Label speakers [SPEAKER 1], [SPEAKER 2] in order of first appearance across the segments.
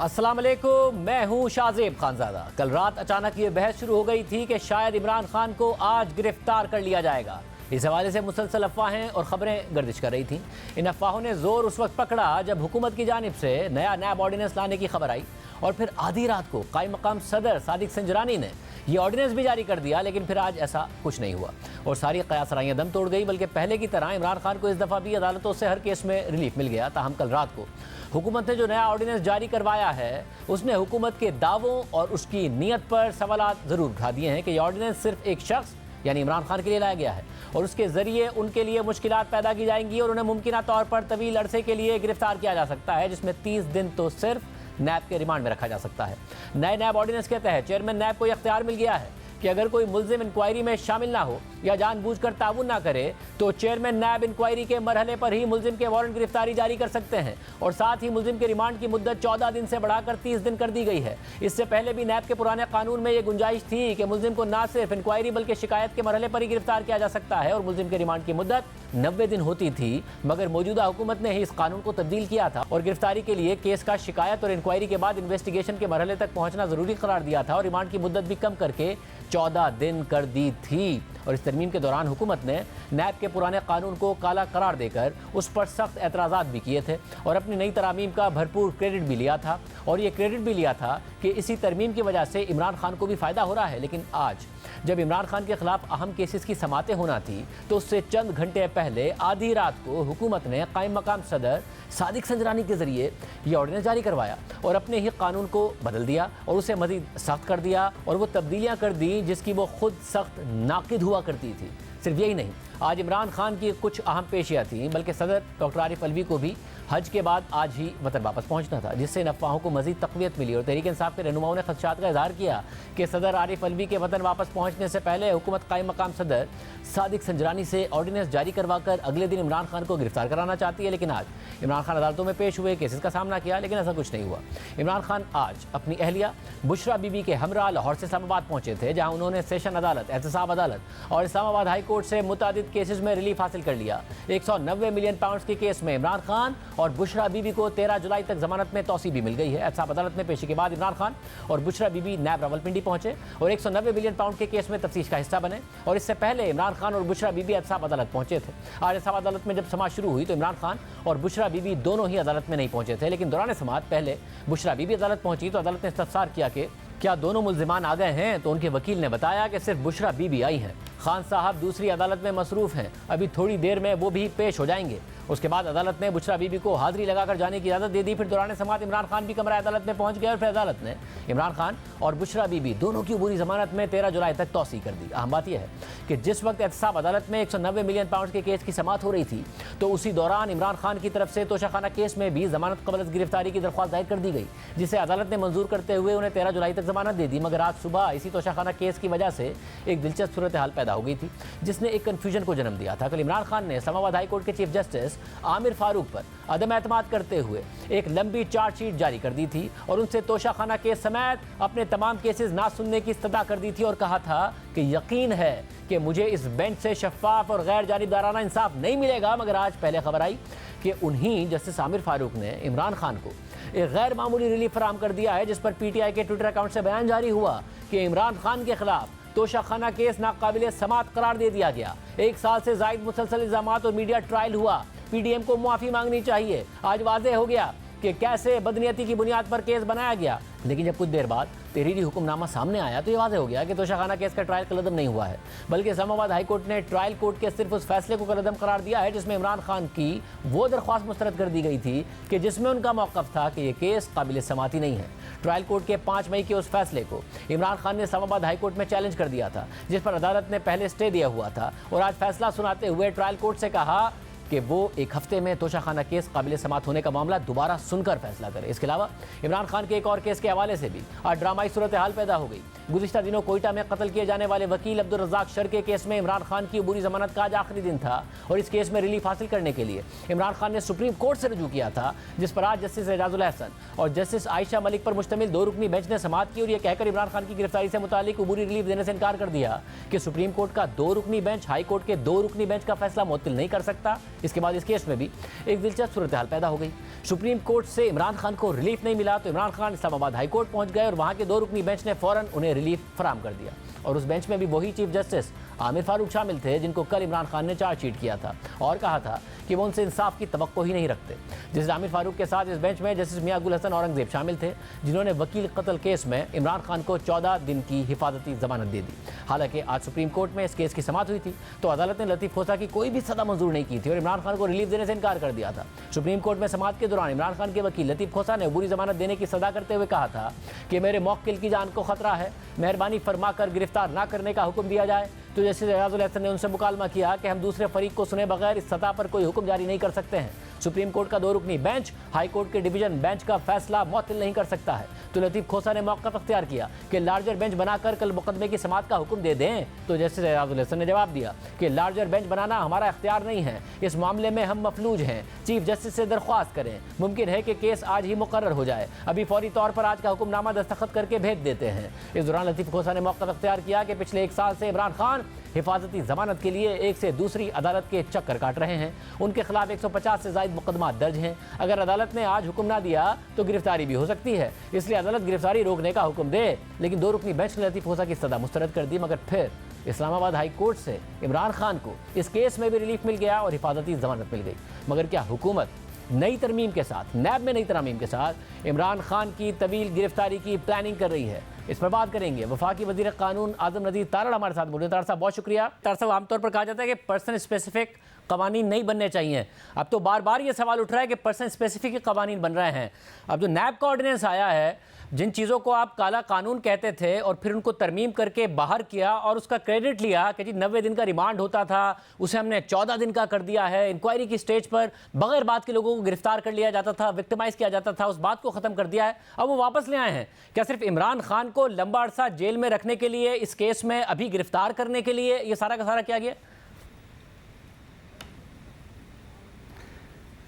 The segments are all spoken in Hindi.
[SPEAKER 1] अस्सलाम वालेकुम, मैं हूं शाहजेब खानजादा। कल रात अचानक ये बहस शुरू हो गई थी कि शायद इमरान खान को आज गिरफ्तार कर लिया जाएगा। इस हवाले से मुसलसल अफवाहें और खबरें गर्दिश कर रही थीं। इन अफवाहों ने जोर उस वक्त पकड़ा जब हुकूमत की जानिब से नया नैब ऑर्डिनेंस लाने की खबर आई और फिर आधी रात को कायम मकाम सदर सादिक संजरानी ने ये ऑर्डिनेंस भी जारी कर दिया। लेकिन फिर आज ऐसा कुछ नहीं हुआ और सारी कयासराइयाँ दम तोड़ गई। बल्कि पहले की तरह इमरान खान को इस दफ़ा भी अदालतों से हर केस में रिलीफ मिल गया। ताहम कल रात को हुकूमत ने जो नया ऑर्डिनेंस जारी करवाया है उसने हुकूमत के दावों और उसकी नीयत पर सवालात ज़रूर उठा दिए हैं कि यह ऑर्डिनेंस सिर्फ एक शख्स यानी इमरान खान के लिए लाया गया है और उसके ज़रिए उनके लिए मुश्किलात पैदा की जाएंगी और उन्हें मुमकिन तौर पर तवील अरसे के लिए गिरफ्तार किया जा सकता है, जिसमें 30 दिन तो सिर्फ नैब के रिमांड में रखा जा सकता है। नए नैब ऑर्डिनेंस के तहत चेयरमैन नैब को यह इख्तियार मिल गया है कि अगर कोई मुल्जिम इंक्वायरी में शामिल ना हो या जानबूझकर ताउन ना करे तो चेयरमैन नैब इंक्वायरी के मरहले पर ही मुल्जिम के वारंट गिरफ्तारी जारी कर सकते हैं और साथ ही मुल्जिम के रिमांड की मुद्दत 14 दिन से बढ़ाकर 30 दिन कर दी गई है। इससे पहले भी नैब के पुराने कानून में यह गुंजाइश थी कि मुल्जिम को ना सिर्फ इंक्वायरी बल्कि शिकायत के मरहले पर ही गिरफ्तार किया जा सकता है और मुल्जिम के रिमांड की मुद्दत 90 दिन होती थी। मगर मौजूदा हुकूमत ने ही इस कानून को तब्दील किया था और गिरफ्तारी के लिए केस का शिकायत और इंक्वायरी के बाद इन्वेस्टिगेशन के मरहले तक पहुंचना जरूरी करार दिया था और रिमांड की मुद्दत भी कम करके 14 दिन कर दी थी। और इस तरमीम के दौरान हुकूमत ने नैब के पुराने कानून को काला करार देकर उस पर सख्त एतराज़ात भी किए थे और अपनी नई तरमीम का भरपूर क्रेडिट भी लिया था और ये क्रेडिट भी लिया था कि इसी तरमीम की वजह से इमरान खान को भी फ़ायदा हो रहा है। लेकिन आज जब इमरान खान के खिलाफ अहम केसेस की समातें होना थी तो उससे चंद घंटे पहले आधी रात को हुकूमत ने कायम मकाम सदर सादिक संजरानी के जरिए ये ऑर्डिनेंस जारी करवाया और अपने ही कानून को बदल दिया और उसे मज़ीद सख्त कर दिया और वो तब्दीलियाँ कर दी जिसकी वो खुद सख्त नाकिद हुआ करती थी। सिर्फ यही नहीं, आज इमरान खान की कुछ अहम पेशियाँ थीं, बल्कि सदर डॉक्टर आरिफ अलवी को भी हज के बाद आज ही वतन वापस पहुंचना था, जिससे इन अफवाहों को मज़ीद तक़वियत मिली और तहरीक इंसाफ के रहनुमाओं ने खदशात का इजहार किया कि सदर आरिफ अलवी के वतन वापस पहुंचने से पहले हुकूमत कायम मकाम सदर सादिक संजरानी से ऑर्डिनेंस जारी करवाकर अगले दिन इमरान खान को गिरफ्तार कराना चाहती है। लेकिन आज इमरान खान अदालतों में पेश हुए, केसेस का सामना किया, लेकिन ऐसा कुछ नहीं हुआ। इमरान खान आज अपनी अहलिया बुशरा बीबी के हमरा लाहौर से इस्लामाबाद पहुंचे थे, जहां उन्होंने सेशन अदालत, एहतसाब अदालत और इस्लामाबाद हाई कोर्ट से मुतादिद केसेस में रिलीफ हासिल कर लिया। 190 मिलियन पाउंड के केस में इमरान खान और बुशरा बीबी को 13 जुलाई तक जमानत में तौसी भी मिल गई है। एहतसाब अदालत में पेशी के बाद इमरान खान और बुशरा बीबी नैब रावलपिंडी पहुंचे और 190 मिलियन पाउंड के केस में तफ्तीश का हिस्सा बने और इससे पहले इमरान खान और बुशरा बीबी एहतसाब अदालत पहुंचे थे। आज एहतसाब अदालत में जब समाअत शुरू हुई तो इमरान खान और बुशरा बीबी दोनों ही अदालत में नहीं पहुंचे थे, लेकिन दौरान समाअत पहले बुशरा बीबी अदालत पहुंची तो अदालत ने इस्तफसार किया कि क्या दोनों मुल्जिमान आ गए हैं, तो उनके वकील ने बताया कि सिर्फ बुशरा बीबी आई हैं। खान साहब दूसरी अदालत में मसरूफ़ हैं, अभी थोड़ी देर में वो भी पेश हो जाएंगे। उसके बाद अदालत ने बुशरा बीबी को हाजिरी लगाकर जाने की इजाज़त दे दी। फिर दौरान समाअत इमरान खान भी कमरा अदालत में पहुंच गए और फिर अदालत ने इमरान खान और बुशरा बीबी दोनों की अबूरी जमानत में 13 जुलाई तक तौसी कर दी। अहम बात यह है कि जिस वक्त एहतसाब अदालत में 190 मिलियन पाउंड के केस की समाअत हो रही थी तो उसी दौरान इमरान खान की तरफ से तोशाखाना केस में भी जमानत कबल गिरफ्तारी की दरख्वास्त दायर कर दी गई, जिसे अदालत ने मंजूर करते हुए उन्हें 13 जुलाई तक जमानत दे दी। मगर आज सुबह इसी तोशाखाना केस की वजह से एक दिलचस्प सूरत हाल पैदा हो गई थी जिसने एक कन्फ्यूजन को जन्म दिया था। कल इमरान खान ने इस्लामाबाद हाई कोर्ट के चीफ जस्टिस आमिर फारूक पर अदम एतमाद करते हुए एक लंबी चार्जशीट जारी कर दी थी और उनसे तोशाखाना केस समेत अपने तमाम केसेस ना सुनने की इस्तदा कर दी थी और कहा था कि यकीन है कि मुझे इस बेंच से शफाफ और गैर जानिबदाराना इंसाफ नहीं मिलेगा। मगर आज पहले खबर आई कि उन्हीं जस्टिस आमिर फारूक ने इमरान खान को एक गैर मामूली रिलीफ फराहम कर दिया है, जिस पर पीटीआई के ट्विटर अकाउंट से बयान जारी हुआ कि इमरान खान के खिलाफ तोशाखाना केस नाकाबिले समाअत करार दे दिया गया। 1 साल से जायद मुसलसल इल्जामात और मीडिया ट्रायल हुआ, पीडीएम को मुआफ़ी मांगनी चाहिए। आज वाज़ेह हो गया कि कैसे बदनीयती की बुनियाद पर केस बनाया गया। लेकिन जब कुछ देर बाद तहरीरी हुक्मनामा सामने आया तो ये वाज़ेह हो गया कि तोशाखाना केस का ट्रायल कलअदम नहीं हुआ है, बल्कि इस्लामाबाद हाई कोर्ट ने ट्रायल कोर्ट के सिर्फ उस फैसले को कलअदम करार दिया है जिसमें इमरान खान की वो दरख्वास्त मुस्तरद कर दी गई थी कि जिसमें उनका मौक़िफ़ था कि ये केस काबिल समाती नहीं है। ट्रायल कोर्ट के 5 मई के उस फैसले को इमरान खान ने इस्लामाबाद हाई कोर्ट में चैलेंज कर दिया था, जिस पर अदालत ने पहले स्टे दिया हुआ था और आज फैसला सुनाते हुए ट्रायल कोर्ट से कहा कि वो एक हफ्ते में तोशाखाना केस काबिल समाअत होने का मामला दोबारा सुनकर फैसला करे। इसके अलावा इमरान खान के एक और केस के हवाले से भी आज ड्रामाई सूरत हाल पैदा हो गई। गुज़िश्ता दिनों कोयटा में कत्ल किए जाने वाले वकील अब्दुल रज़ाक शर के केस में इमरान खान की अबूरी जमानत का आज आखिरी दिन था और इस केस में रिलीफ हासिल करने के लिए इमरान खान ने सुप्रीम कोर्ट से रुजू किया था, जिस पर आज जस्टिस एजाजुल एहसन और जस्टिस आयशा मलिक पर मुश्तमिल 2 रुकनी बेंच ने समाअत की और यह कहकर इमरान खान की गिरफ्तारी से मुतालिक अबूरी रिलीफ देने से इनकार कर दिया कि सुप्रीम कोर्ट का 2 रुकनी बेंच हाई कोर्ट के 2 रुकनी बेंच का फैसला मुअत्तिल नहीं कर सकता। इसके बाद इस केस में भी एक दिलचस्प सूरत हाल पैदा हो गई। सुप्रीम कोर्ट से इमरान खान को रिलीफ नहीं मिला तो इमरान खान इस्लामाबाद हाई कोर्ट पहुंच गए और वहां के 2 रुकनी बेंच ने फौरन उन्हें रिलीफ फराम कर दिया। और उस बेंच में भी वही चीफ जस्टिस आमिर फारूक शामिल थे जिनको कल इमरान खान ने चार्जशीट किया था और कहा था कि वो उनसे इंसाफ की तवक्को ही नहीं रखते। जस्टिस आमिर फारूक के साथ इस बेंच में जस्टिस मियां गुल हसन औरंगजेब शामिल थे जिन्होंने वकील कत्ल केस में इमरान खान को 14 दिन की हिफाजती जमानत दे दी। हालांकि आज सुप्रीम कोर्ट में इस केस की समाअत हुई थी तो अदालत ने लतीफ़ खोसा की कोई भी सजा मंजूर नहीं की थी और इमरान खान को रिलीफ देने से इनकार कर दिया था। सुप्रीम कोर्ट में समाअत के दौरान इमरान खान के वकील लतीफ़ खोसा ने अबूरी जमानत देने की सदा करते हुए कहा था कि मेरे मौक्किल की जान को खतरा है, मेहरबानी फरमाकर गिरफ्तार न करने का हुक्म दिया जाए। तो जस्टिस एजाजुल हसन ने उनसे मुकालमा किया कि हम दूसरे फरीक को सुने बगैर इस सतह पर कोई हुक्म जारी नहीं कर सकते हैं। सुप्रीम कोर्ट का 2 रुकनी बेंच हाई कोर्ट के डिवीजन बेंच का फैसला मुअत्तल नहीं कर सकता है। तो लतीफ़ खोसा ने मौक़िफ़ अख्तियार किया कि लार्जर बेंच बनाकर कल मुकदमे की समाअत का हुक्म दे दें। तो जस्टिस एजाजुल हसन ने जवाब दिया कि लार्जर बेंच बनाना हमारा इख्तियार नहीं है, इस मामले में हम मफलूज हैं, चीफ जस्टिस से दरख्वास्त करें, मुमकिन है कि केस आज ही मुकर्रर हो जाए, अभी फौरी तौर पर आज का हुक्मनामा दस्तखत करके भेज देते हैं। इस दौरान लतीफ़ खोसा ने मौक़िफ़ अख्तियार किया कि पिछले 1 साल से इमरान खान हिफाजती जमानत के लिए एक से दूसरी अदालत के चक्कर काट रहे हैं। उनके खिलाफ 150 से ज़ायद मुकदमा दर्ज हैं। अगर अदालत ने आज हुक्म ना दिया तो गिरफ्तारी भी हो सकती है, इसलिए अदालत गिरफ्तारी रोकने का हुक्म दे। लेकिन 2 रुकनी बेंच ने लतीफ़ खोसा की सजा मुस्तरद कर दी, मगर फिर इस्लामाबाद हाई कोर्ट से इमरान खान को इस केस में भी रिलीफ मिल गया और हिफाजती जमानत मिल गई। मगर क्या हुकूमत नई तरमीम के साथ, नैब में नई तरमीम के साथ इमरान खान की तवील गिरफ्तारी की प्लानिंग कर रही है? इस पर बात करेंगे। वफाकी वज़ीर कानून आज़म नज़ीर तारड़ हमारे साथ मौजूद हैं। तारड़ साहब बहुत शुक्रिया। तारड़ साहब, आमतौर पर कहा जाता है कि पर्सन स्पेसिफिक कवानीन नहीं बनने चाहिए, अब तो बार बार ये सवाल उठ रहा है कि पर्सन स्पेसिफिक कवानीन बन रहे हैं। अब जो नैब का ऑर्डिनेंस आया है, जिन चीज़ों को आप काला कानून कहते थे और फिर उनको तरमीम करके बाहर किया और उसका क्रेडिट लिया कि जी 90 दिन का रिमांड होता था, उसे हमने 14 दिन का कर दिया है, इंक्वायरी की स्टेज पर बगैर बात के लोगों को गिरफ्तार कर लिया जाता था, विक्टिमाइज किया जाता था, उस बात को ख़त्म कर दिया है, अब वो वापस ले आए हैं। क्या सिर्फ इमरान खान को लंबा अरसा जेल में रखने के लिए, इस केस में अभी गिरफ्तार करने के लिए ये सारा का सारा किया गया?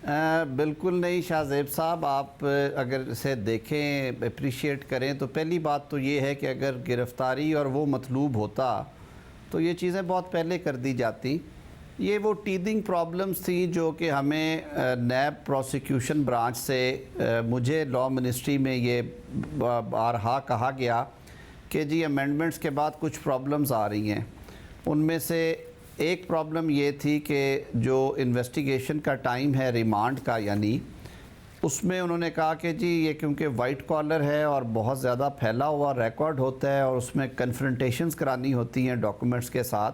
[SPEAKER 2] बिल्कुल नहीं शाहज़ेब साहब, आप अगर इसे देखें, अप्रिशिएट करें तो पहली बात तो ये है कि अगर गिरफ़्तारी और वो मतलूब होता तो ये चीज़ें बहुत पहले कर दी जाती। ये वो टीदिंग प्रॉब्लम्स थी जो कि हमें नैब प्रोसिक्यूशन ब्रांच से, मुझे लॉ मिनिस्ट्री में ये बारहा कहा गया कि जी अमेंडमेंट्स के बाद कुछ प्रॉब्लम्स आ रही हैं। उनमें से एक प्रॉब्लम ये थी कि जो इन्वेस्टिगेशन का टाइम है रिमांड का, यानी उसमें उन्होंने कहा कि जी ये क्योंकि वाइट कॉलर है और बहुत ज़्यादा फैला हुआ रिकॉर्ड होता है और उसमें कन्फ्रंटेशंस करानी होती हैं डॉक्यूमेंट्स के साथ,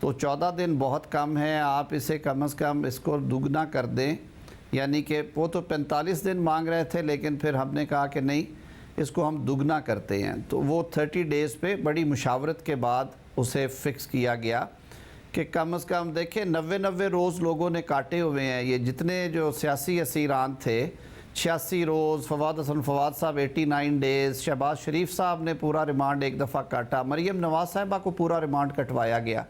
[SPEAKER 2] तो 14 दिन बहुत कम है, आप इसे कम से कम इसको दुगना कर दें। यानी कि वो तो 45 दिन मांग रहे थे, लेकिन फिर हमने कहा कि नहीं, इसको हम दुगना करते हैं। तो वो 30 डेज़ पे बड़ी मुशावरत के बाद उसे फ़िक्स किया गया कि कम से कम देखें 90 रोज़ लोगों ने काटे हुए हैं। ये जितने जो सियासी असीरान थे 86 रोज़, फवाद हसन फवाद साहब 89 डेज़, शहबाज शरीफ साहब ने पूरा रिमांड एक दफ़ा काटा, मरीम नवाज साहिबा को पूरा रिमांड कटवाया गया,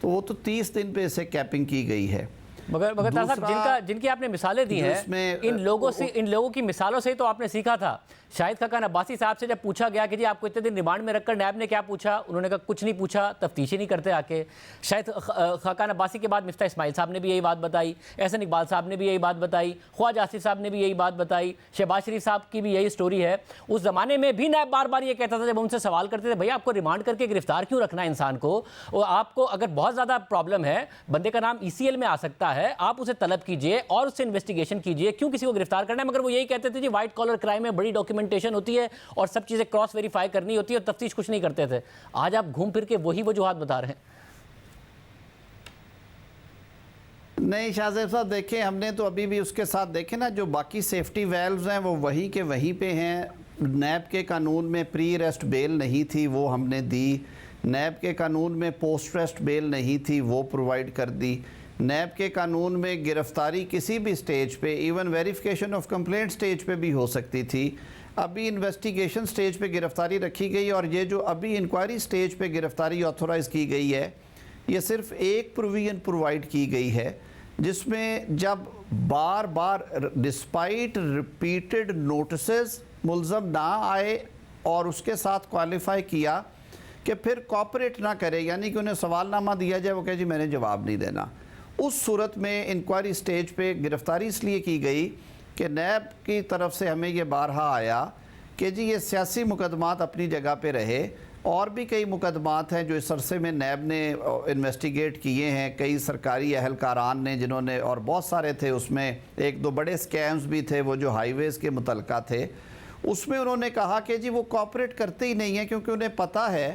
[SPEAKER 2] तो वो तो 30 दिन पे इसे कैपिंग की गई है।
[SPEAKER 1] मगर साहब, जिनकी आपने मिसालें दी हैं, इन लोगों की मिसालों से ही तो आपने सीखा था। शाहिद खाकान अब्बासी साहब से जब पूछा गया कि जी आपको इतने दिन रिमांड में रखकर नैब ने क्या पूछा, उन्होंने कहा कुछ नहीं पूछा, तफ्तीश ही नहीं करते आके। शाहिद खाकान अब्बासी के बाद मिफ्ता इस्माइल साहब ने भी यही बात बताई, एहसन इकबाल साहब ने भी यही बात बताई, ख्वाजा आसिफ साहब ने भी यही बात बताई, शहबाज शरीफ साहब की भी यही स्टोरी है। उस ज़माने में भी नैब बार बार ये कहता था, जब उनसे सवाल करते थे भैया आपको रिमांड करके गिरफ्तार क्यों रखना है इंसान को, और आपको अगर बहुत ज़्यादा प्रॉब्लम है, बंदे का नाम ECL में आ सकता है, आप उसे तलब कीजिए और उससे इन्वेस्टिगेशन कीजिए, क्यों किसी को गिरफ्तार करना है। मगर वो यही कहते थे जी व्हाइट कॉलर क्राइम में बड़ी डॉक्यूमेंटेशन होती है और सब चीजें क्रॉस वेरीफाई करनी होती है और तफ्तीश कुछ नहीं करते थे। आज आप घूम फिर के वही वजूहात बता रहे हैं।
[SPEAKER 2] नहीं शाहज़ेब साहब, देखें हमने तो अभी भी उसके साथ देखें ना, जो बाकी सेफ्टी वेल्व्स हैं वो वहीं के वहीं पे हैं। नैब के कानून में प्री अरेस्ट बेल नहीं थी, वो हमने दी। नैब के कानून में पोस्ट अरेस्ट बेल नहीं थी, वो प्रोवाइड कर दी। नैब के कानून में गिरफ्तारी किसी भी स्टेज पे, even verification of complaint stage पे भी हो सकती थी। अभी इन्वेस्टिगेशन स्टेज पे गिरफ्तारी रखी गई और ये जो अभी इंक्वायरी स्टेज पे गिरफ्तारी ऑथोराइज़ की गई है, ये सिर्फ एक प्रोविजन प्रोवाइड की गई है जिसमें जब बार बार डिस्पाइट रिपीटेड नोटिसेस मुलज़म ना आए और उसके साथ क्वालिफाई किया कि फिर कॉपरेट ना करे, यानी कि उन्हें सवालनामा दिया जाए, वो कहे जी मैंने जवाब नहीं देना, उस सूरत में इंक्वायरी स्टेज पे गिरफ्तारी इसलिए की गई कि नैब की तरफ से हमें ये बारहा आया कि जी ये सियासी मुकदमात अपनी जगह पे रहे, और भी कई मुकदमात हैं जो इस अरसे में नैब ने इन्वेस्टिगेट किए हैं, कई सरकारी अहलकारान ने जिन्होंने, और बहुत सारे थे उसमें, एक दो बड़े स्कैम्स भी थे वो जो हाईवेज़ के मुतल्लिक़ थे। उसमें उन्होंने कहा कि जी वो कोऑपरेट करते ही नहीं हैं, क्योंकि उन्हें पता है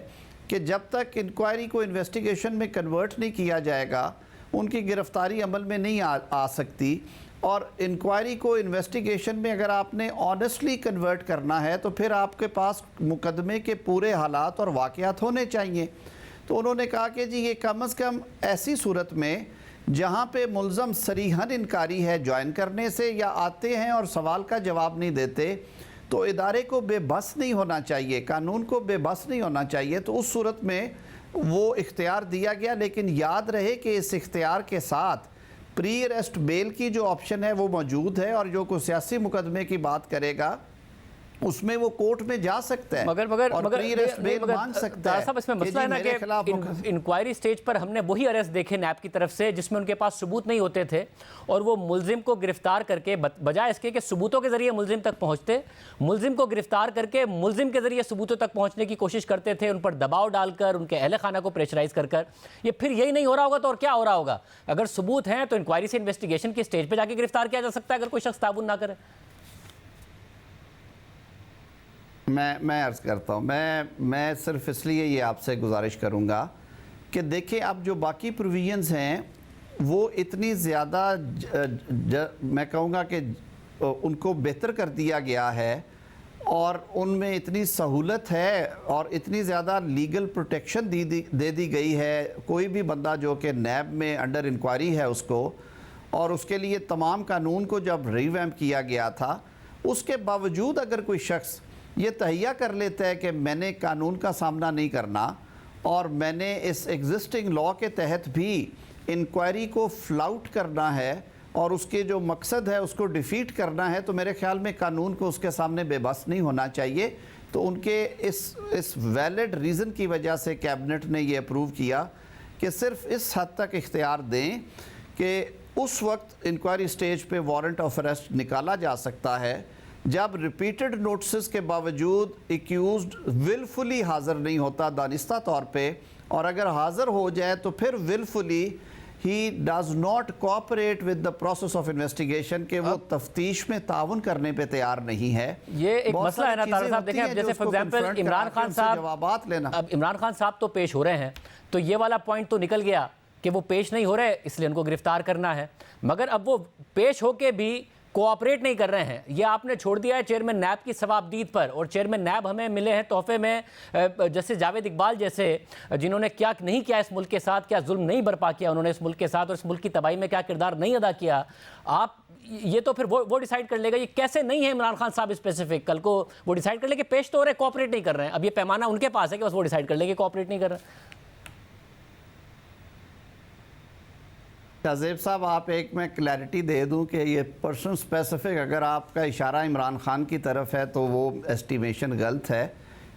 [SPEAKER 2] कि जब तक इंक्वायरी को इन्वेस्टिगेशन में कन्वर्ट नहीं किया जाएगा उनकी गिरफ्तारी अमल में नहीं आ सकती। और इंक्वायरी को इन्वेस्टिगेशन में अगर आपने ऑनेस्टली कन्वर्ट करना है तो फिर आपके पास मुकदमे के पूरे हालात और वाक़यात होने चाहिए। तो उन्होंने कहा कि जी ये कम अज़ कम ऐसी सूरत में जहाँ पे मुल्ज़म सरीहन इनकारी है ज्वाइन करने से, या आते हैं और सवाल का जवाब नहीं देते, तो इदारे को बेबस नहीं होना चाहिए, कानून को बेबस नहीं होना चाहिए। तो उस सूरत में वो इख्तियार दिया गया, लेकिन याद रहे कि इस इख्तियार के साथ प्री अरेस्ट बेल की जो ऑप्शन है वो मौजूद है, और जो कोई सियासी मुकदमे की बात करेगा उसमें वो कोर्ट में जा सकता है
[SPEAKER 1] मगर
[SPEAKER 2] प्री अरेस्ट बेल मांग सकता है।
[SPEAKER 1] साहब इसमें मसला है ना कि इंक्वायरी स्टेज पर हमने वही अरेस्ट देखे नैब की तरफ से जिसमें उनके पास सबूत नहीं होते थे, और वो मुलजिम को गिरफ्तार करके बजाय इसके कि सबूतों के जरिए मुलजिम तक पहुंचते, मुलजिम को गिरफ्तार करके मुलजिम के जरिए सबूतों तक पहुंचने की कोशिश करते थे, उन पर दबाव डालकर, उनके अहल खाना को प्रेशराइज कर। ये फिर यही नहीं हो रहा होगा तो और क्या हो रहा होगा? अगर सबूत हैं तो इंक्वायरी से इन्वेस्टिगेशन की स्टेज पर जाके गिरफ्तार किया जा सकता है अगर कोई शख्स ताबून ना करे।
[SPEAKER 2] मैं अर्ज़ करता हूँ, मैं सिर्फ इसलिए ये आपसे गुजारिश करूँगा कि देखिए अब जो बाकी प्रोविजंस हैं वो इतनी ज़्यादा मैं कहूँगा कि उनको बेहतर कर दिया गया है, और उनमें इतनी सहूलत है और इतनी ज़्यादा लीगल प्रोटेक्शन दे दी गई है कोई भी बंदा जो कि नैब में अंडर इंक्वायरी है उसको, और उसके लिए तमाम कानून को जब रिवैम्प किया गया था, उसके बावजूद अगर कोई शख्स ये तहैया कर लेता है कि मैंने कानून का सामना नहीं करना और मैंने इस एग्जिस्टिंग लॉ के तहत भी इंक्वायरी को फ्लाउट करना है और उसके जो मकसद है उसको डिफीट करना है, तो मेरे ख्याल में कानून को उसके सामने बेबस नहीं होना चाहिए। तो उनके इस वैलिड रीज़न की वजह से कैबिनेट ने ये अप्रूव किया कि सिर्फ इस हद तक इख्तियार दें कि उस वक्त इंक्वायरी स्टेज पे वारंट ऑफ अरेस्ट निकाला जा सकता है जब रिपीटेड नोटिस के बावजूद एक्यूज्ड विलफुली हाज़िर नहीं होता दानिस्ता तौर पे, और अगर हाज़िर हो जाए तो फिर wilfully he does not cooperate with the process of investigation, के वो तफ्तीश में ताउन करने पे तैयार नहीं है।
[SPEAKER 1] ये एक मसला है ना तारा साहब, देखें अब जैसे फॉर एग्जांपल इमरान खान साहब
[SPEAKER 2] जवाबात लेना,
[SPEAKER 1] अब इमरान खान साहब तो पेश हो रहे हैं तो ये वाला पॉइंट तो निकल गया कि वो पेश नहीं हो रहे इसलिए उनको गिरफ्तार करना है, मगर अब वो पेश होके भी कोऑपरेट नहीं कर रहे हैं। ये आपने छोड़ दिया है चेयरमैन नैब की सवाबदीद पर, और चेयरमैन नैब हमें मिले हैं तोहफे में जैसे जावेद इकबाल जैसे, जिन्होंने क्या नहीं किया इस मुल्क के साथ, क्या जुल्म नहीं बर्पा किया उन्होंने इस मुल्क के साथ, और इस मुल्क की तबाही में क्या किरदार नहीं अदा किया। आप ये तो फिर वो डिसाइड कर लेगा, ये कैसे नहीं है इमरान खान साहब स्पेसिफिक, कल को वो डिसाइड कर ले कि पेश तो हो रहे कोऑपरेट नहीं कर रहे हैं। अब ये पैमाना उनके पास है कि बस वो डिसाइड कर ले कि कोऑपरेट नहीं कर रहे हैं।
[SPEAKER 2] शाहज़ेब साहब, आप एक मैं क्लैरिटी दे दूं कि ये पर्सन स्पेसिफिक अगर आपका इशारा इमरान खान की तरफ है तो वो एस्टिमेशन गलत है,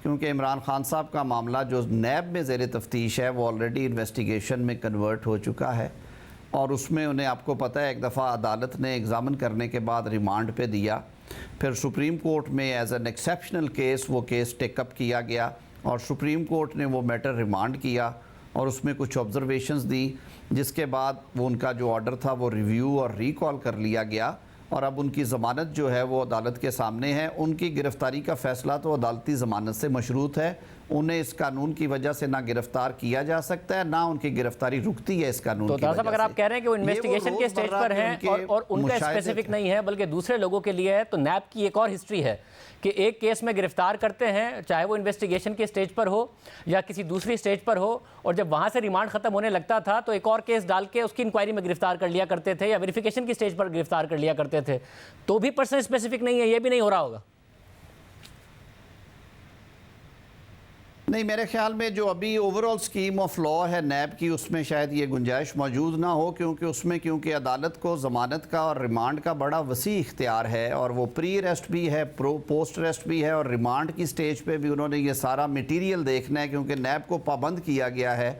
[SPEAKER 2] क्योंकि इमरान खान साहब का मामला जो नैब में ज़ेर तफ्तीश है वो ऑलरेडी इन्वेस्टिगेशन में कन्वर्ट हो चुका है, और उसमें उन्हें आपको पता है एक दफ़ा अदालत ने एग्ज़ामिन करने के बाद रिमांड पे दिया, फिर सुप्रीम कोर्ट में एज एन एक्सेप्शनल केस वो केस टेकअप किया गया और सुप्रीम कोर्ट ने वो मैटर रिमांड किया और उसमें कुछ ऑब्जर्वेशंस दी, जिसके बाद वो उनका जो ऑर्डर था वो रिव्यू और रिकॉल कर लिया गया, और अब उनकी ज़मानत जो है वो अदालत के सामने है। उनकी गिरफ़्तारी का फ़ैसला तो अदालती ज़मानत से मशरूत है, उन्हें इस कानून की वजह से ना गिरफ़्तार किया जा सकता है ना उनकी गिरफ़्तारी रुकती है इस कानून की वजह से।
[SPEAKER 1] अगर आप कह रहे हैं कि वो इन्वेस्टिगेशन के स्टेज पर हैं और उनका स्पेसिफिक नहीं है बल्कि दूसरे लोगों के लिए है, तो नैब की एक और हिस्ट्री है कि एक केस में गिरफ्तार करते हैं चाहे वो इन्वेस्टिगेशन के स्टेज पर हो या किसी दूसरी स्टेज पर हो, और जब वहाँ से रिमांड ख़त्म होने लगता था तो एक और केस डाल के उसकी इंक्वायरी में गिरफ्तार कर लिया करते थे या वेरिफिकेशन की स्टेज पर गिरफ्तार कर लिया करते थे। तो भी पर्सन स्पेसिफिक नहीं है, ये भी नहीं हो रहा होगा।
[SPEAKER 2] नहीं, मेरे ख्याल में जो अभी ओवरऑल स्कीम ऑफ लॉ है नैब की उसमें शायद ये गुंजाइश मौजूद ना हो, क्योंकि अदालत को ज़मानत का और रिमांड का बड़ा वसी इख्तियार है, और वो प्री अरेस्ट भी है, पोस्ट अरेस्ट भी है, और रिमांड की स्टेज पे भी उन्होंने ये सारा मटीरियल देखना है, क्योंकि नैब को पाबंद किया गया है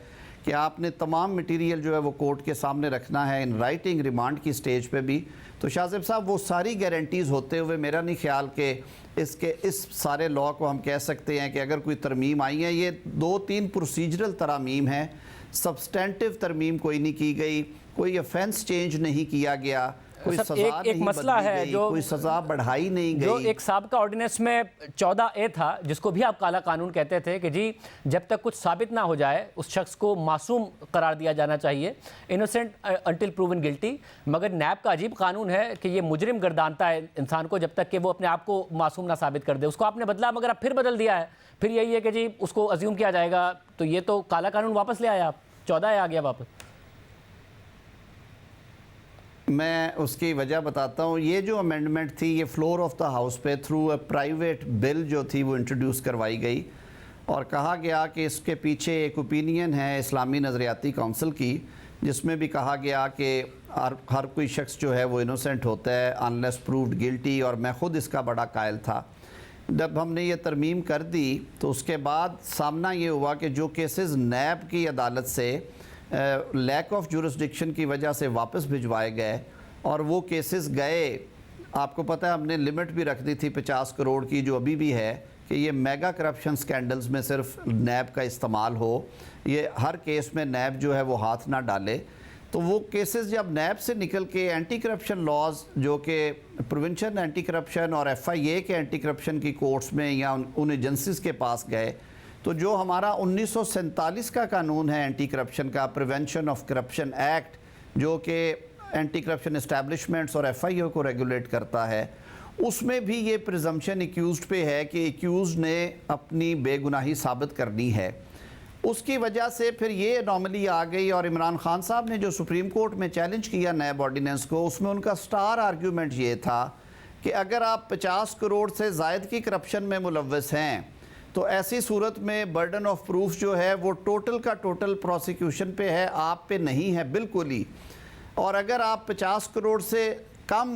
[SPEAKER 2] कि आपने तमाम मटेरियल जो है वो कोर्ट के सामने रखना है इन राइटिंग रिमांड की स्टेज पे भी। तो शाहज़ेब साहब वो सारी गारंटीज़ होते हुए मेरा नहीं ख्याल कि इस सारे लॉ को हम कह सकते हैं कि अगर कोई तरमीम आई है, ये 2-3 प्रोसीजरल तरमीम है, सब्सटेंटिव तरमीम कोई नहीं की गई, कोई ऑफेंस चेंज नहीं किया गया, कोई सजा
[SPEAKER 1] एक मसला है जो
[SPEAKER 2] कोई सजा बढ़ाई नहीं गई।
[SPEAKER 1] जो एक साबिका ऑर्डिनेंस में 14A था, जिसको भी आप काला कानून कहते थे कि जी जब तक कुछ साबित ना हो जाए उस शख्स को मासूम करार दिया जाना चाहिए, इनोसेंट अंटिल प्रूवन गिल्टी। मगर नैब का अजीब कानून है कि ये मुजरिम गर्दानता है इंसान को जब तक कि वो अपने आप को मासूम ना साबित कर दे। उसको आपने बदला मगर आप फिर बदल दिया है, फिर यही है कि जी उसको अज्यूम किया जाएगा। तो ये तो काला कानून वापस ले आया आप, 14A आ गया वापस।
[SPEAKER 2] मैं उसकी वजह बताता हूँ। ये जो अमेंडमेंट थी ये फ्लोर ऑफ द हाउस पे थ्रू अ प्राइवेट बिल जो थी वो इंट्रोड्यूस करवाई गई और कहा गया कि इसके पीछे एक ओपिनियन है इस्लामी नज़रियाती काउंसिल की, जिसमें भी कहा गया कि हर कोई शख्स जो है वो इनोसेंट होता है अनलेस प्रूव्ड गिल्टी। और मैं ख़ुद इसका बड़ा कायल था। जब हमने ये तरमीम कर दी तो उसके बाद सामना ये हुआ कि जो केसेस नैब की अदालत से लैक ऑफ जुरिस्डिक्शन की वजह से वापस भिजवाए गए और वो केसेस गए, आपको पता है हमने लिमिट भी रख दी थी 50 करोड़ की, जो अभी भी है कि ये मेगा करप्शन स्कैंडल्स में सिर्फ नैब का इस्तेमाल हो, ये हर केस में नैब जो है वो हाथ ना डाले। तो वो केसेस जब नैब से निकल के एंटी करप्शन लॉज जो कि प्रोविंशियल एंटी करप्शन और FIA के एंटी करप्शन की कोर्ट्स में या उन एजेंसीज के पास गए, तो जो हमारा 1947 का कानून है एंटी करप्शन का, प्रिवेंशन ऑफ करप्शन एक्ट, जो कि एंटी करप्शन एस्टैब्लिशमेंट्स और FIA को रेगुलेट करता है, उसमें भी ये प्रिजम्पशन एक्यूज्ड पे है कि एक्यूज्ड ने अपनी बेगुनाही साबित करनी है। उसकी वजह से फिर ये एनॉमली आ गई और इमरान खान साहब ने जो सुप्रीम कोर्ट में चैलेंज किया नैब ऑर्डिनेंस को, उसमें उनका स्टार आर्ग्यूमेंट ये था कि अगर आप 50 करोड़ से ज़ायद की करप्शन में मुलव्वस हैं तो ऐसी सूरत में बर्डन ऑफ प्रूफ जो है वो टोटल का टोटल प्रोसिक्यूशन पे है, आप पे नहीं है बिल्कुल ही। और अगर आप 50 करोड़ से कम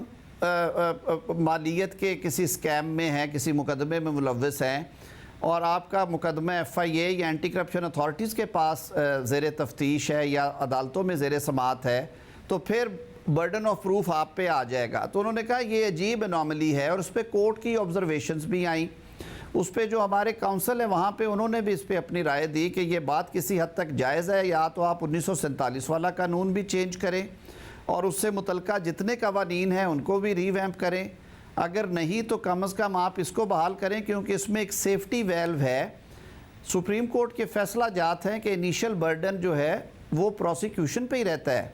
[SPEAKER 2] मालियत के किसी स्कैम में हैं, किसी मुकदमे में मुलव्वस हैं और आपका मुकदमा FIA या एंटी करप्शन अथॉरिटीज़ के पास ज़ेर तफ्तीश है या अदालतों में ज़ेर समात है, तो फिर बर्डन ऑफ प्रूफ आप पे आ जाएगा। तो उन्होंने कहा ये अजीब एनॉमली है और उस पर कोर्ट की ऑब्जर्वेशंस भी आई। उस पर जो हमारे काउंसिल है वहाँ पे उन्होंने भी इस पर अपनी राय दी कि ये बात किसी हद तक जायज़ है, या तो आप 1947 वाला कानून भी चेंज करें और उससे मुतल्लिका जितने कवानीन हैं उनको भी रीवैम्प करें, अगर नहीं तो कम अज़ कम आप इसको बहाल करें, क्योंकि इसमें एक सेफ्टी वेल्व है। सुप्रीम कोर्ट के फैसला जात हैं कि इनिशियल बर्डन जो है वो प्रोसिक्यूशन पे ही रहता है,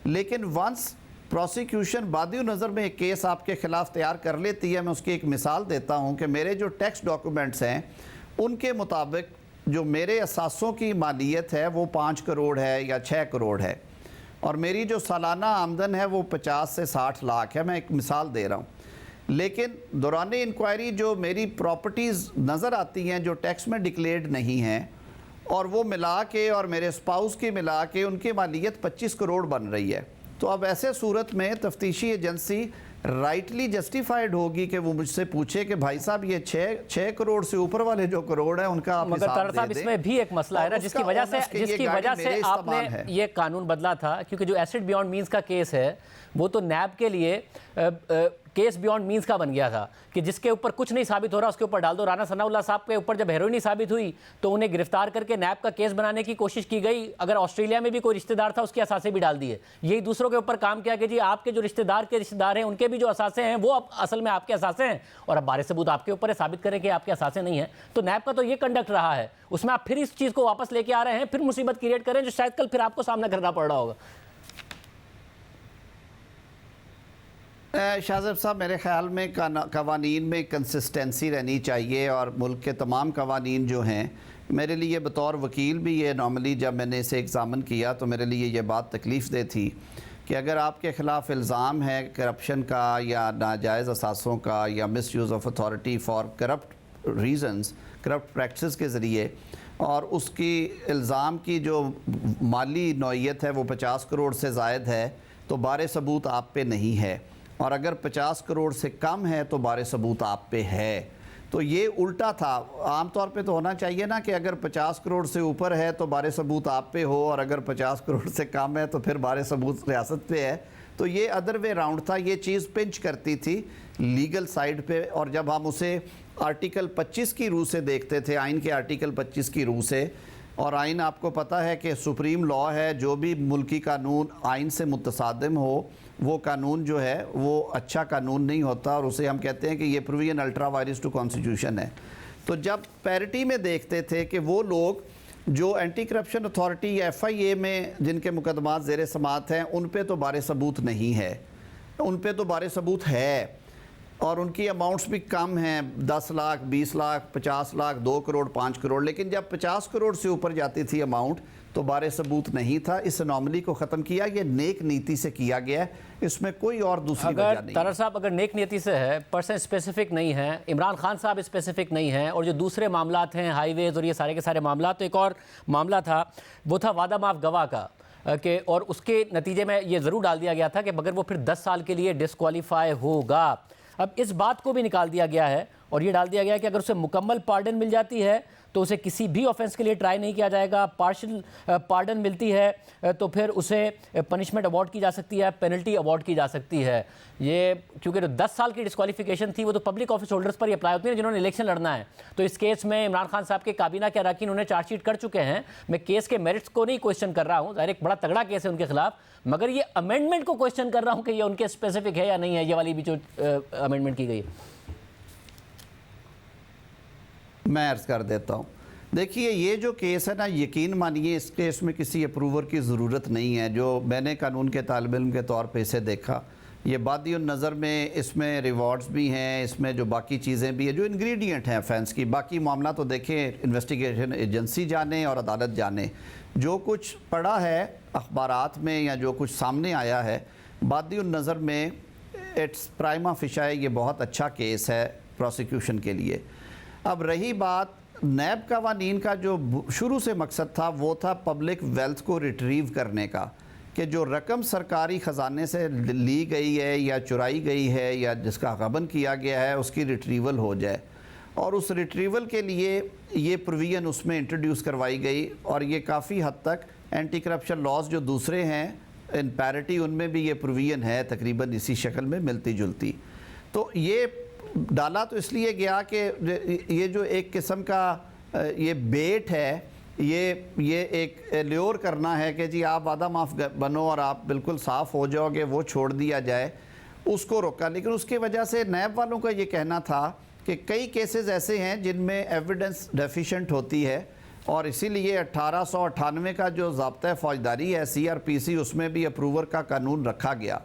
[SPEAKER 2] लेकिन वंस प्रोसिक्यूशन बादी नज़र में एक केस आपके ख़िलाफ़ तैयार कर लेती है। मैं उसकी एक मिसाल देता हूँ कि मेरे जो टैक्स डॉक्यूमेंट्स हैं उनके मुताबिक जो मेरे असासों की मालियत है वो 5 करोड़ है या 6 करोड़ है और मेरी जो सालाना आमदन है वो 50 से 60 लाख है। मैं एक मिसाल दे रहा हूँ, लेकिन दौरान इंक्वायरी जो मेरी प्रॉपर्टीज़ नज़र आती हैं जो टैक्स में डिक्लेयर्ड नहीं हैं और वो मिला के और मेरे स्पाउस की मिला के उनकी मालियत 25 करोड़ बन रही है। तो अब ऐसे सूरत में तफ्तीशी एजेंसी राइटली जस्टिफाइड होगी कि वो मुझसे पूछे कि भाई साहब ये 6 करोड़ से ऊपर वाले जो करोड़ है उनका आप
[SPEAKER 1] मगर तारा साहब इसमें भी एक मसला है ना, जिसकी वजह से आपने ये कानून बदला था, क्योंकि जो एसिड बियॉन्ड मींस का केस है वो तो नैब के लिए केस बियॉन्ड मींस का बन गया था कि जिसके ऊपर कुछ नहीं साबित हो रहा उसके ऊपर डाल दो। राना सनाउल्लाह साहब के ऊपर जब हेरोइन साबित हुई तो उन्हें गिरफ्तार करके नैब का केस बनाने की कोशिश की गई। अगर ऑस्ट्रेलिया में भी कोई रिश्तेदार था उसके असासे भी डाल दिए। यही दूसरों के ऊपर काम किया कि जी आपके जो रिश्तेदार हैं उनके भी जो असासे हैं वो अब असल में आपके असासे हैं और अब बारे सबूत आपके ऊपर है साबित करें कि आपके असासे नहीं है। तो नैब का तो ये कंडक्ट रहा है, उसमें आप फिर इस चीज़ को वापस लेके आ रहे हैं, फिर मुसीबत क्रिएट करें जो शायद कल फिर आपको सामना करना पड़ रहा होगा।
[SPEAKER 2] शाहज़ेब साहब, मेरे ख़्याल में कवानीन में कंसिस्टेंसी रहनी चाहिए और मुल्क के तमाम कवानीन जो हैं, मेरे लिए बतौर वकील भी ये नॉर्मली जब मैंने इसे एग्ज़ामिन किया तो मेरे लिए ये बात तकलीफ़ दे थी कि अगर आपके ख़िलाफ़ इल्ज़ाम है करप्शन का या नाजायज़ असासों का या miss use of authority for corrupt reasons, corrupt practice के ज़रिए, और उसकी इल्ज़ाम की जो माली नौइयत है वो 50 करोड़ से ज़ायद है, तो बारे सबूत आप पे नहीं है, और अगर 50 करोड़ से कम है तो बारे सबूत आप पे है। तो ये उल्टा था। आमतौर पे तो होना चाहिए ना कि अगर 50 करोड़ से ऊपर है तो बारे सबूत आप पे हो, और अगर 50 करोड़ से कम है तो फिर बारे सबूत रियासत पे है। तो ये अदर वे राउंड था, ये चीज़ पिंच करती थी लीगल साइड पे। और जब हम उसे आर्टिकल 25 की रूह से देखते थे, आइन के आर्टिकल 25 की रूह से, और आइन आपको पता है कि सुप्रीम लॉ है, जो भी मुल्की कानून आइन से मुतसादिम हो वो कानून जो है वो अच्छा कानून नहीं होता, और उसे हम कहते हैं कि ये provision ultra vires to constitution है। तो जब पैरिटी में देखते थे कि वो लोग जो एंटी करप्शन अथॉरिटी या FIA में जिनके मुकदमात ज़ेर समात हैं, उन पे तो बारे सबूत नहीं है, उन पे तो बारे सबूत है, और उनकी अमाउंट्स भी कम हैं, 10 लाख, 20 लाख, 50 लाख, 2 करोड़, 5 करोड़। लेकिन जब 50 करोड़ से ऊपर जाती थी अमाउंट तो बारे सबूत नहीं था। इस अनोमली को ख़त्म किया, ये नेक नीति से किया गया है, इसमें कोई और दूसरी वजह नहीं।
[SPEAKER 1] तारड़ साहब, अगर नेक नीति से है, पर्सन स्पेसिफिक नहीं है, इमरान खान साहब स्पेसिफिक नहीं है, और जो दूसरे मामलात हैं हाईवेज और ये सारे के सारे मामला, तो एक और मामला था, वो था वादा माफ गवाह का कि, और उसके नतीजे में ये ज़रूर डाल दिया गया था कि मगर वो फिर 10 साल के लिए डिस्क्वालीफाई होगा। अब इस बात को भी निकाल दिया गया है और ये डाल दिया गया है कि अगर उसे मुकम्मल पार्डन मिल जाती है तो उसे किसी भी ऑफेंस के लिए ट्राई नहीं किया जाएगा। पार्शियल पार्डन मिलती है तो फिर उसे पनिशमेंट अवॉर्ड की जा सकती है, पेनल्टी अवॉर्ड की जा सकती है। ये क्योंकि जो 10 साल की डिस्क्वालिफिकेशन थी वो तो पब्लिक ऑफिस होल्डर्स पर ही अप्लाई होती है जिन्होंने इलेक्शन लड़ना है। तो इस केस में इमरान खान साहब के काबीना के अरकान उन्हें चार्जशीट कर चुके हैं। मैं केस के मेरिट्स को नहीं क्वेश्चन कर रहा हूँ, ज़ाहिर एक बड़ा तगड़ा केस है उनके खिलाफ, मगर ये अमेंडमेंट को क्वेश्चन कर रहा हूँ कि ये उनके स्पेसिफिक है या नहीं है, ये वाली भी जो अमेंडमेंट की गई है।
[SPEAKER 2] मैं अर्ज़ कर देता हूँ, देखिए ये जो केस है ना, यकीन मानिए इस केस में किसी अप्रूवर की ज़रूरत नहीं है। जो मैंने कानून के तालिब इल्म के तौर पे इसे देखा, ये बादी नज़र में इसमें रिवॉर्ड्स भी हैं, इसमें जो बाकी चीज़ें भी हैं, जो इंग्रेडिएंट हैं ऑफेंस की। बाकी मामला तो देखें इन्वेस्टिगेशन एजेंसी जाने और अदालत जाने। जो कुछ पड़ा है अखबारात में या जो कुछ सामने आया है बादी नज़र में, इट्स प्राइमा फिशाई ये बहुत अच्छा केस है प्रोसिक्यूशन के लिए। अब रही बात नैब कवानीन का, जो शुरू से मकसद था वो था पब्लिक वेल्थ को रिट्रीव करने का, कि जो रकम सरकारी ख़जाने से ली गई है या चुराई गई है या जिसका गबन किया गया है उसकी रिट्रीवल हो जाए। और उस रिट्रीवल के लिए ये प्रोविज़न उसमें इंट्रोड्यूस करवाई गई, और ये काफ़ी हद तक एंटी करप्शन लॉज जो दूसरे हैं इन पैरिटी उनमें भी ये प्रोविज़न है, तकरीबन इसी शक्ल में मिलती जुलती। तो ये डाला तो इसलिए गया कि ये जो एक किस्म का ये बेट है, ये एक ल्योर करना है कि जी आप वादा माफ़ बनो और आप बिल्कुल साफ़ हो जाओगे, वो छोड़ दिया जाए, उसको रोका। लेकिन उसकी वजह से नैब वालों का ये कहना था कि कई केसेस ऐसे हैं जिनमें एविडेंस डेफिशिएंट होती है, और इसीलिए 1898 का जो ज़ाब्ता फ़ौजदारी है CRPC, उसमें भी अप्रूवर का कानून रखा गया।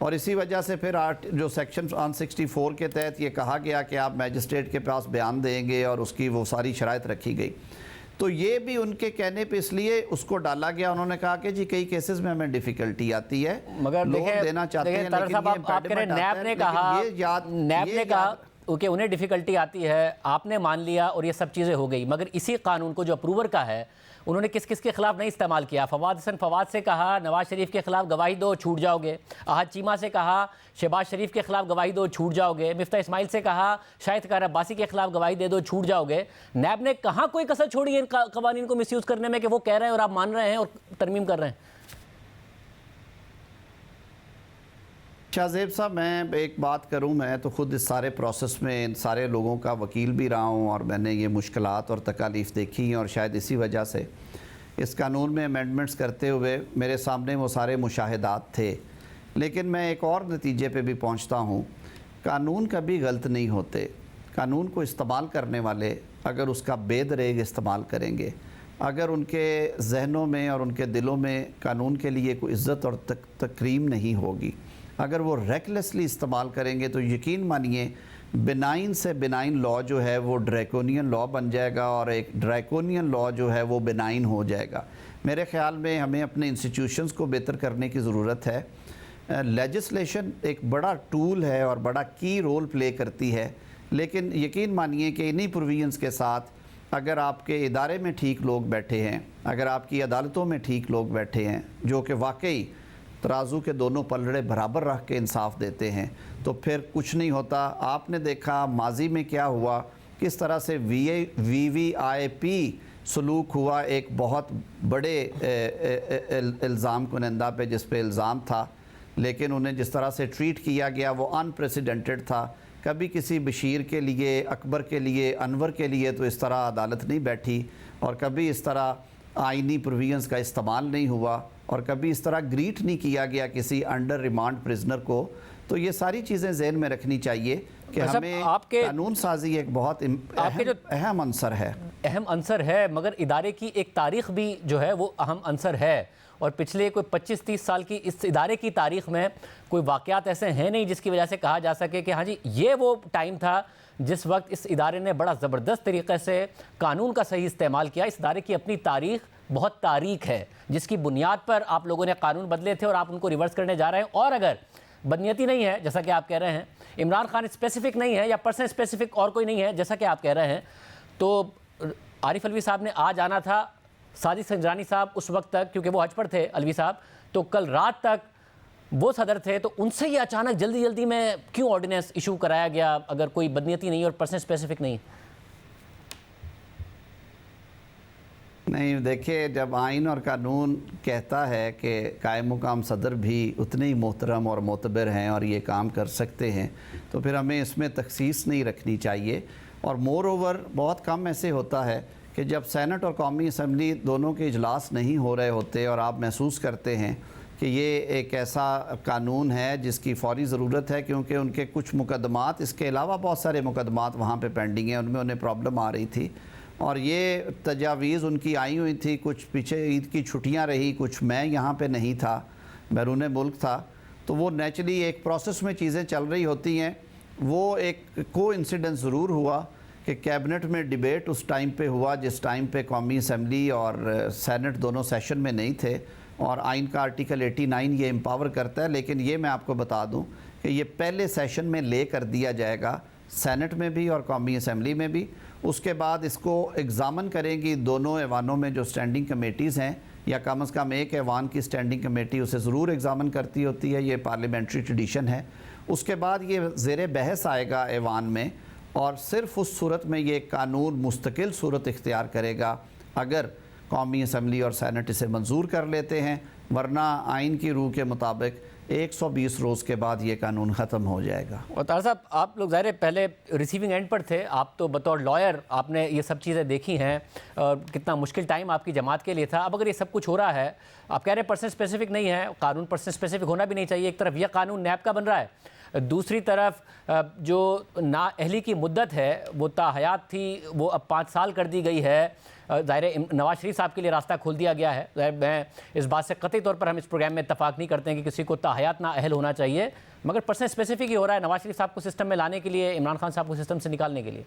[SPEAKER 2] और इसी वजह से फिर जो सेक्शन 164 के तहत ये कहा गया कि आप मैजिस्ट्रेट के पास बयान देंगे, और उसकी वो सारी शराइत रखी गई। तो ये भी उनके कहने पे इसलिए उसको डाला गया। उन्होंने कहा कि जी कई केसेस में हमें डिफ़िकल्टी आती है,
[SPEAKER 1] मगर
[SPEAKER 2] लोग देना चाहते हैं, लेकिन
[SPEAKER 1] नैब ने कहा कि उन्हें डिफ़िकल्टी आती है, आपने मान लिया और ये सब चीज़ें हो गई। मगर इसी कानून को जो अप्रूवर का है उन्होंने किस किस के खिलाफ नहीं इस्तेमाल किया। फवाद हसन फवाद से कहा नवाज शरीफ के खिलाफ गवाही दो, छूट जाओगे। अहद चीमा से कहा शहबाज शरीफ के खिलाफ गवाही दो, छूट जाओगे। मिफ्ता इस्माइल से कहा शाहिद कार अब्बासी के खिलाफ गवाही दे दो, छूट जाओगे। नैब ने कहाँ कोई कसर छोड़ी है इन कवानीन को मिसयूज़ करने में कि वो कह रहे हैं और आप मान रहे हैं और तरमीम कर रहे हैं?
[SPEAKER 2] शाहजेब साहब, मैं एक बात करूं, मैं तो ख़ुद इस सारे प्रोसेस में इन सारे लोगों का वकील भी रहा हूं, और मैंने ये मुश्किलात और तकालीफ देखी हैं, और शायद इसी वजह से इस कानून में अमेंडमेंट्स करते हुए मेरे सामने वो सारे मुशाहिदात थे। लेकिन मैं एक और नतीजे पे भी पहुंचता हूं, कानून कभी गलत नहीं होते। कानून को इस्तेमाल करने वाले अगर उसका बेदरेग इस्तेमाल करेंगे, अगर उनके जहनों में और उनके दिलों में कानून के लिए कोई इज़्ज़त और तकरीम नहीं होगी, अगर वो रेकलेसली इस्तेमाल करेंगे, तो यकीन मानिए बिनाइन से बिनाइन लॉ जो है वो ड्रैकोनियन लॉ बन जाएगा, और एक ड्रैकोनियन लॉ जो है वो बिनाइन हो जाएगा। मेरे ख़्याल में हमें अपने इंस्टीट्यूशंस को बेहतर करने की ज़रूरत है। लेजिस्लेशन एक बड़ा टूल है और बड़ा की रोल प्ले करती है, लेकिन यकीन मानिए कि इन्हीं प्रोविजंस के साथ अगर आपके इदारे में ठीक लोग बैठे हैं, अगर आपकी अदालतों में ठीक लोग बैठे हैं जो कि वाकई तराजू के दोनों पलड़े बराबर रख के इंसाफ देते हैं, तो फिर कुछ नहीं होता। आपने देखा माजी में क्या हुआ किस तरह से VVIP सलूक हुआ एक बहुत बड़े इल्ज़ाम कुनंदा पे, जिस पे इल्ज़ाम था, लेकिन उन्हें जिस तरह से ट्रीट किया गया वो अनप्रेसिडेंटेड था। कभी किसी बशीर के लिए, अकबर के लिए, अनवर के लिए तो इस तरह अदालत नहीं बैठी, और कभी इस तरह आइनी प्रोविजंस का इस्तेमाल नहीं हुआ, और कभी इस तरह ग्रीट नहीं किया गया किसी अंडर रिमांड प्रिजनर को। तो ये सारी चीज़ें ज़हन में रखनी चाहिए कि हमें कानून साजी एक बहुत अहम अंसर है।
[SPEAKER 1] अहम अंसर है, मगर इदारे की एक तारीख भी जो है वो अहम अंसर है, और पिछले कोई 25-30 साल की इस इदारे की तारीख में कोई वाक़यात ऐसे हैं नहीं जिसकी वजह से कहा जा सके कि हाँ जी ये वो टाइम था जिस वक्त इस इदारे ने बड़ा ज़बरदस्त तरीके से कानून का सही इस्तेमाल किया। इस इदारे की अपनी तारीख बहुत तारीख है, जिसकी बुनियाद पर आप लोगों ने कानून बदले थे और आप उनको रिवर्स करने जा रहे हैं। और अगर बदनीयती नहीं है जैसा कि आप कह रहे हैं, इमरान खान स्पेसिफिक नहीं है या पर्सन स्पेसिफिक और कोई नहीं है जैसा कि आप कह रहे हैं, तो आरिफ अलवी साहब ने आज आना था, साजिद संजरानी साहब उस वक्त तक, क्योंकि वो हज पर थे अलवी साहब, तो कल रात तक वो सदर थे, तो उनसे ये अचानक जल्दी जल्दी में क्यों ऑर्डिनेंस इशू कराया गया अगर कोई बदनीयती नहीं और पर्सन स्पेसिफिक नहीं?
[SPEAKER 2] नहीं, देखिए, जब आइन और कानून कहता है कि कायम मुकाम सदर भी उतने ही मोहतरम और मोतबर हैं और ये काम कर सकते हैं, तो फिर हमें इसमें तखसीस नहीं रखनी चाहिए। और मोर ओवर बहुत कम ऐसे होता है कि जब सेनेट और कौमी असम्बली दोनों के इजलास नहीं हो रहे होते और आप महसूस करते हैं कि ये एक ऐसा कानून है जिसकी फ़ौरी ज़रूरत है, क्योंकि उनके कुछ मुकदमात, इसके अलावा बहुत सारे मुकदमात वहाँ पे पेंडिंग हैं, उनमें उन्हें प्रॉब्लम आ रही थी, और ये तजावीज़ उनकी आई हुई थी। कुछ पीछे ईद की छुट्टियाँ रही, कुछ मैं यहाँ पे नहीं था, बैरून मुल्क था, तो वो नेचुरली एक प्रोसेस में चीज़ें चल रही होती हैं। वो एक कोइंसिडेंस ज़रूर हुआ कि कैबिनेट में डिबेट उस टाइम पे हुआ जिस टाइम पे कौमी असम्बली और सेनेट दोनों सेशन में नहीं थे, और आइन का आर्टिकल 89 ये एम्पावर करता है। लेकिन ये मैं आपको बता दूं कि ये पहले सेशन में ले कर दिया जाएगा, सेनेट में भी और कौमी असम्बली में भी। उसके बाद इसको एग्ज़ामन करेंगी दोनों ऐवानों में जो स्टैंडिंग कमेटीज़ हैं, या कम अज़ कम एक ऐवान की स्टैंडिंग कमेटी उसे ज़रूर एग्ज़ामन करती होती है, ये पार्लियामेंट्री ट्रेडिशन है। उसके बाद ये ज़ेर बहस आएगा ऐवान में, और सिर्फ़ उस सूरत में ये कानून मुस्तकिल सूरत इख्तियार करेगा अगर कौमी असम्बली और सेनेट इसे मंजूर कर लेते हैं, वरना आइन की रूह के मुताबिक 120 रोज़ के बाद ये कानून ख़त्म हो जाएगा।
[SPEAKER 1] और तार साहब, आप लोग ज़ाहिर पहले रिसीविंग एंड पर थे, आप तो बतौर लॉयर आपने ये सब चीज़ें देखी हैं, और कितना मुश्किल टाइम आपकी जमात के लिए था। अब अगर ये सब कुछ हो रहा है, आप कह रहे हैं पर्सन स्पेसिफिक नहीं है, कानून पर्सन स्पेसिफिक होना भी नहीं चाहिए। एक तरफ यह कानून नैब का बन रहा है, दूसरी तरफ जो नाअहली की मुद्दत है वो ताहयात थी, वो अब 5 साल कर दी गई है। ज़ाहिर नवाज शरीफ साहब के लिए रास्ता खोल दिया गया है। मैं इस बात से कतई तौर पर हम इस प्रोग्राम में इत्तफाक नहीं करते हैं कि किसी को ताहयात ना अहल होना चाहिए, मगर पर्सन स्पेसिफिक ही हो रहा है नवाज शरीफ साहब को सिस्टम में लाने के लिए, इमरान खान साहब को सिस्टम से निकालने के लिए।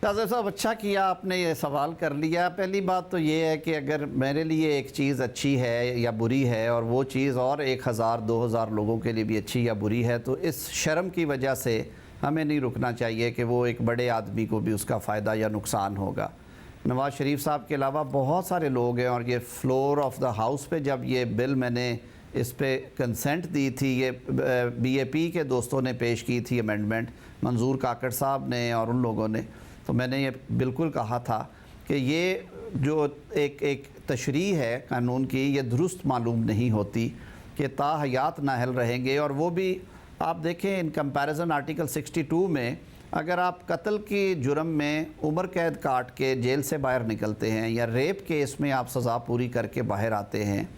[SPEAKER 2] शाहज़ेब साहब, अच्छा किया आपने ये सवाल कर लिया। पहली बात तो ये है कि अगर मेरे लिए एक चीज़ अच्छी है या बुरी है, और वो चीज़ और 1000-2000 लोगों के लिए भी अच्छी या बुरी है, तो इस शर्म की वजह से हमें नहीं रुकना चाहिए कि वो एक बड़े आदमी को भी उसका फ़ायदा या नुकसान होगा। नवाज़ शरीफ साहब के अलावा बहुत सारे लोग हैं, और ये फ्लोर ऑफ द हाउस पे जब ये बिल मैंने इस पे कंसेंट दी थी, ये BAP के दोस्तों ने पेश की थी अमेंडमेंट, मंजूर काकड़ साहब ने और उन लोगों ने, तो मैंने ये बिल्कुल कहा था कि ये जो एक तशरीह है कानून की, ये दुरुस्त मालूम नहीं होती कि ताहयात नाअहल रहेंगे। और वो भी आप देखें इन कंपैरिजन आर्टिकल 62 में, अगर आप कत्ल की जुर्म में उम्र कैद काट के जेल से बाहर निकलते हैं, या रेप केस में आप सज़ा पूरी करके बाहर आते हैं,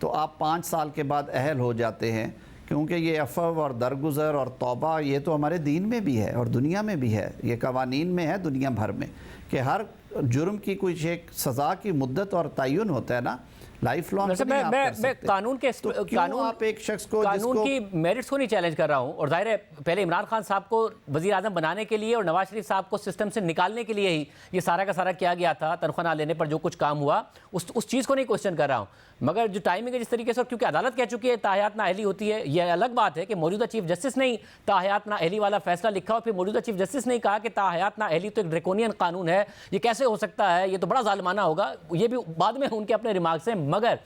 [SPEAKER 2] तो आप 5 साल के बाद अहल हो जाते हैं, क्योंकि ये अफ़व और दरगुज़र और तौबा ये तो हमारे दीन में भी है और दुनिया में भी है, ये कवानीन में है दुनिया भर में, कि हर जुर्म की कुछ एक सज़ा की मुद्दत और तयन होता है ना, लाइफ लॉन्ग।
[SPEAKER 1] मैं कानून के
[SPEAKER 2] कानून आप एक शख्स को
[SPEAKER 1] कानून की मेरिट्स को नहीं चैलेंज कर रहा हूं, और जाहिर है पहले इमरान खान साहब को वज़ीर आज़म बनाने के लिए और नवाज शरीफ साहब को सिस्टम से निकालने के लिए ही ये सारा का सारा किया गया था। तनख्वाह ना लेने पर जो कुछ काम हुआ उस चीज़ को नहीं क्वेश्चन कर रहा हूँ, मगर जो टाइमिंग है जिस तरीके से, क्योंकि अदालत कह चुकी है ताहयात ना अहली होती है, यह अलग बात है कि मौजूदा चीफ जस्टिस ने ताहयात ना अहली वाला फैसला लिखा, और फिर मौजूदा चीफ जस्टिस ने कहा कि ताहयात ना अहली तो एक ड्रैकोनियन कानून है, ये कैसे हो सकता है, ये तो बड़ा जालिमाना होगा। ये भी बाद में उनके अपने रिमार्क्स हैं, मगर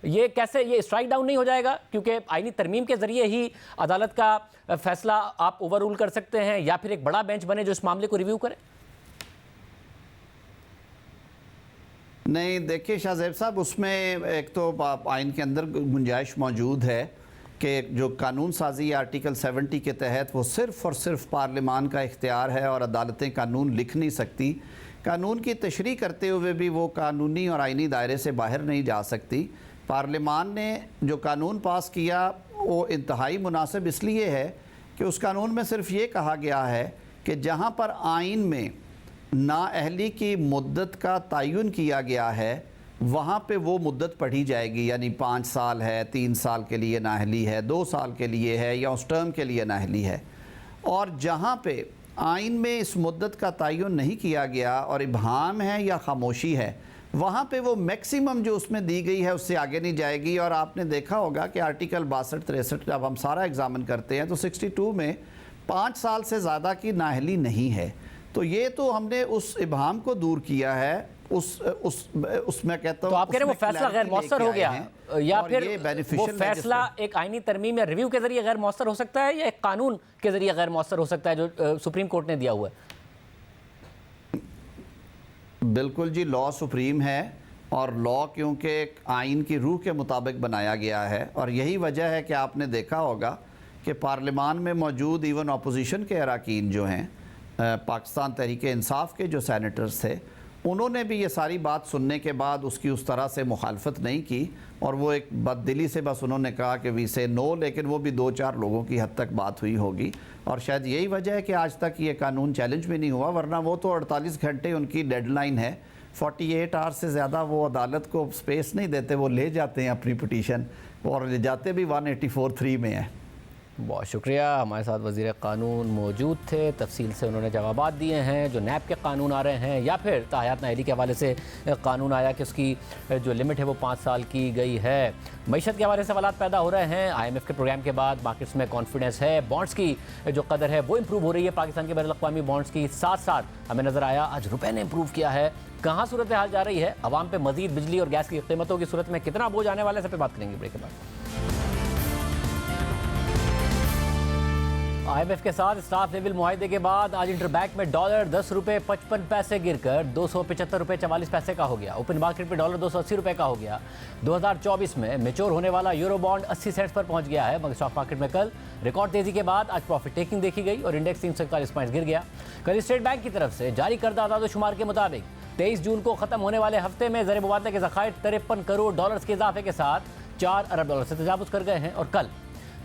[SPEAKER 1] ये कैसे, ये स्ट्राइक डाउन नहीं हो जाएगा? क्योंकि आईनी तरमीम के जरिए ही अदालत का फैसला आप ओवर रूल कर सकते हैं, या फिर एक बड़ा बेंच बने जो इस मामले को रिव्यू करे?
[SPEAKER 2] नहीं, देखिए शाहजेब साहब, उसमें एक तो आइन के अंदर गुंजाइश मौजूद है कि जो कानून साजी आर्टिकल 70 के तहत वो सिर्फ़ और सिर्फ पार्लिमान का इख्तियार है और अदालतें कानून लिख नहीं सकती। कानून की तशरीह करते हुए भी वो कानूनी और आइनी दायरे से बाहर नहीं जा सकती। पार्लिमान ने जो कानून पास किया वो इंतहाई मुनासिब इसलिए है कि उस कानून में सिर्फ ये कहा गया है कि जहाँ पर आइन में नाअहली की मुद्दत का तयन किया गया है वहाँ पे वो मुद्दत पढ़ी जाएगी, यानी 5 साल है, 3 साल के लिए नाअहली है, 2 साल के लिए है या उस टर्म के लिए नाअहली है। और जहाँ पे आइन में इस मुद्दत का तयन नहीं किया गया और इबहाम है या खामोशी है, वहाँ पे वो मैक्सिमम जो उसमें दी गई है उससे आगे नहीं जाएगी। और आपने देखा होगा कि आर्टिकल 62-63 जब हम सारा एग्जामिन करते हैं तो 62 में 5 साल से ज़्यादा की नाअहली नहीं है। तो ये तो हमने उस इबहाम को दूर किया है। उसमें कहता हूँ,
[SPEAKER 1] तो आप कह रहे हैं वो फैसला गैर मौसर हो गया, या फिर वो फैसला एक आईनी तरमीम या रिव्यू के जरिए गैर मौसर हो सकता है, या एक कानून के जरिए गैर मौसर हो सकता है जो सुप्रीम कोर्ट ने दिया हुआ है?
[SPEAKER 2] बिल्कुल जी, लॉ सुप्रीम है और लॉ क्योंकि आइन की रूह के मुताबिक बनाया गया है। और यही वजह है कि आपने देखा होगा कि पार्लियामान में मौजूद इवन अपोजिशन के अरकान जो हैं, पाकिस्तान तहरीक इंसाफ के जो सैनेटर्स थे, उन्होंने भी ये सारी बात सुनने के बाद उसकी उस तरह से मुखालफत नहीं की और वो एक बददिली से बस उन्होंने कहा कि वी से नो, लेकिन वो भी 2-4 लोगों की हद तक बात हुई होगी। और शायद यही वजह है कि आज तक ये कानून चैलेंज भी नहीं हुआ, वरना वो तो 48 घंटे उनकी डेडलाइन है। 48 आवर्स से ज़्यादा वो अदालत को स्पेस नहीं देते, वो ले जाते हैं अपनी पिटीशन, और ले जाते भी 184(3) में है।
[SPEAKER 1] बहुत शुक्रिया। हमारे साथ वज़ीर क़ानून मौजूद थे, तफसील से उन्होंने जवाबात दिए हैं। जो नैब के कानून आ रहे हैं या फिर ताहयात नाअहली के हवाले से कानून आया कि उसकी जो लिमिट है वो 5 साल की गई है। मईशत के हवाले से सवाल पैदा हो रहे हैं। IMF के प्रोग्राम के बाद मार्केट्स में कॉन्फिडेंस है, बॉन्ड्स की जो कदर है वो इम्प्रूव हो रही है पाकिस्तान के बैनुल-अक़वामी बॉन्ड्स की। साथ साथ हमें नज़र आया आज रुपये ने इम्प्रूव किया है। कहाँ सूरत हाल जा रही है, अवाम पे मज़ीद बिजली और गैस की कीमतों की सूरत में कितना बोझ आने वाला है, सब पे बात करेंगे ब्रेक के बाद। IMF के साथ स्टाफ लेवल मुआहदे के बाद आज इंटरबैंक में डॉलर 10 रुपये 55 पैसे गिरकर 275 रुपये 44 पैसे का हो गया। ओपन मार्केट में डॉलर 280 रुपये का हो गया। 2024 में मैच्योर होने वाला यूरो बॉन्ड 80 सेंट्स पर पहुंच गया है। मगर स्टॉक मार्केट में कल रिकॉर्ड तेजी के बाद आज प्रॉफिट टेकिंग देखी गई और इंडेक्स 341 पॉइंट्स गिर गया। कल स्टेट बैंक की तरफ से जारी करदा आदाद-ओ-शुमार के मुताबिक 23 जून को खत्म होने वाले हफ्ते में ज़र मुबादले के ज़खायर 53 करोड़ डॉलर के इजाफे के साथ 4 अरब डॉलर से तजावुज़ कर गए हैं। और कल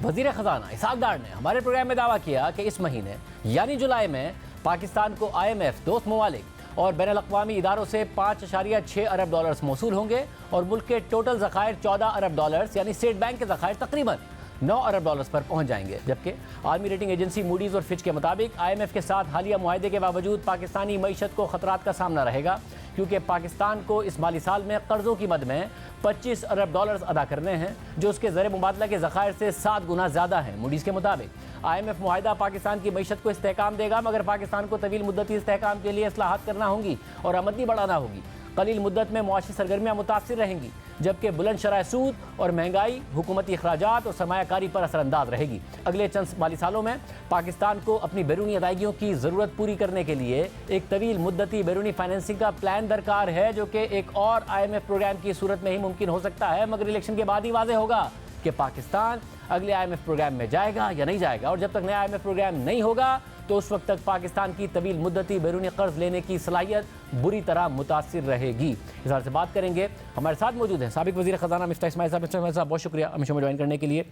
[SPEAKER 1] वज़ीर ख़जाना इसहाक़ डार ने हमारे प्रोग्राम में दावा किया कि इस महीने यानी जुलाई में पाकिस्तान को IMF, दोस्त ममालिक और बैनुल-अक़वामी इदारों से 5.6 अरब डॉलर्स मौसूल होंगे और मुल्क के टोटल ज़खायर 14 अरब डॉलर्स यानी स्टेट बैंक के ज़खायर तकरीबन 9 अरब डॉलर्स पर पहुंच जाएंगे। जबकि आलमी रेटिंग एजेंसी मूडीज़ और फिच के मुताबिक IMF के साथ हालिया मुआहदे के बावजूद पाकिस्तानी मईशत को ख़तरात का सामना रहेगा, क्योंकि पाकिस्तान को इस माली साल में कर्ज़ों की मद में 25 अरब डॉलर्स अदा करने हैं, जो उसके ज़र मुबादला के ज़खायर से 7 गुना ज़्यादा है। मूडीज़ के मुताबिक IMF मुआहदा पाकिस्तान की मईशत को इस्तेहकाम देगा, मगर पाकिस्तान को तवील मुद्दती इस्तेहकाम के लिए इस्लाहात करना होंगी और आमदनी बढ़ाना होगी। कलील मुद्दत में मुआशी सरगर्मियाँ मुतासिर रहेंगी, जबकि बुलंद शरह सूद और महंगाई हुकूमती अखराजात और सरमायाकारी पर असरअंदाज रहेगी। अगले चंद माली सालों में पाकिस्तान को अपनी बैरूनी अदायगियों की ज़रूरत पूरी करने के लिए एक तवील मुद्दती बैरूनी फाइनेंसिंग का प्लान दरकार है, जो कि एक और IMF प्रोग्राम की सूरत में ही मुमकिन हो सकता है। मगर इलेक्शन के बाद ही वाज़ेह होगा कि पाकिस्तान अगले IMF प्रोग्राम में जाएगा या नहीं जाएगा। और जब तक नया IMF प्रोग्राम नहीं होगा तो उस वक्त तक पाकिस्तान की तवील मुद्दती बैरूनी कर्ज लेने की सलाहियत बुरी तरह मुतासिर रहेगी। इस बारे से बात करेंगे। हमारे साथ मौजूद हैं साबिक वज़ीर ख़जाना मिफ्ताह इस्माइल साहब। मिफ्ताह इस्माइल साहब, बहुत शुक्रिया हमें शो में ज्वाइन करने के लिए।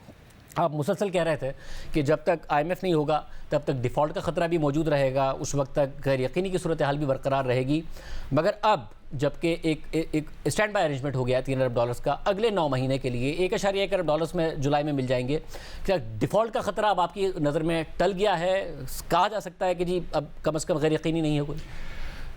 [SPEAKER 1] आप मुसलसल कह रहे थे कि जब तक IMF नहीं होगा तब तक डिफ़ॉल्ट का ख़तरा भी मौजूद रहेगा, उस वक्त तक गैर यकीनी की सूरत हाल भी बरकरार रहेगी। मगर अब जबकि एक स्टैंड बाय अरेंजमेंट हो गया 3 अरब डॉलर्स का अगले 9 महीने के लिए, 1.1 अरब डॉलर्स में जुलाई में मिल जाएंगे, क्या डिफ़ॉल्ट का ख़तरा अब आपकी नज़र में टल गया है? कहा जा सकता है कि जी अब कम अज़ कम गैर यकीनी नहीं है कोई?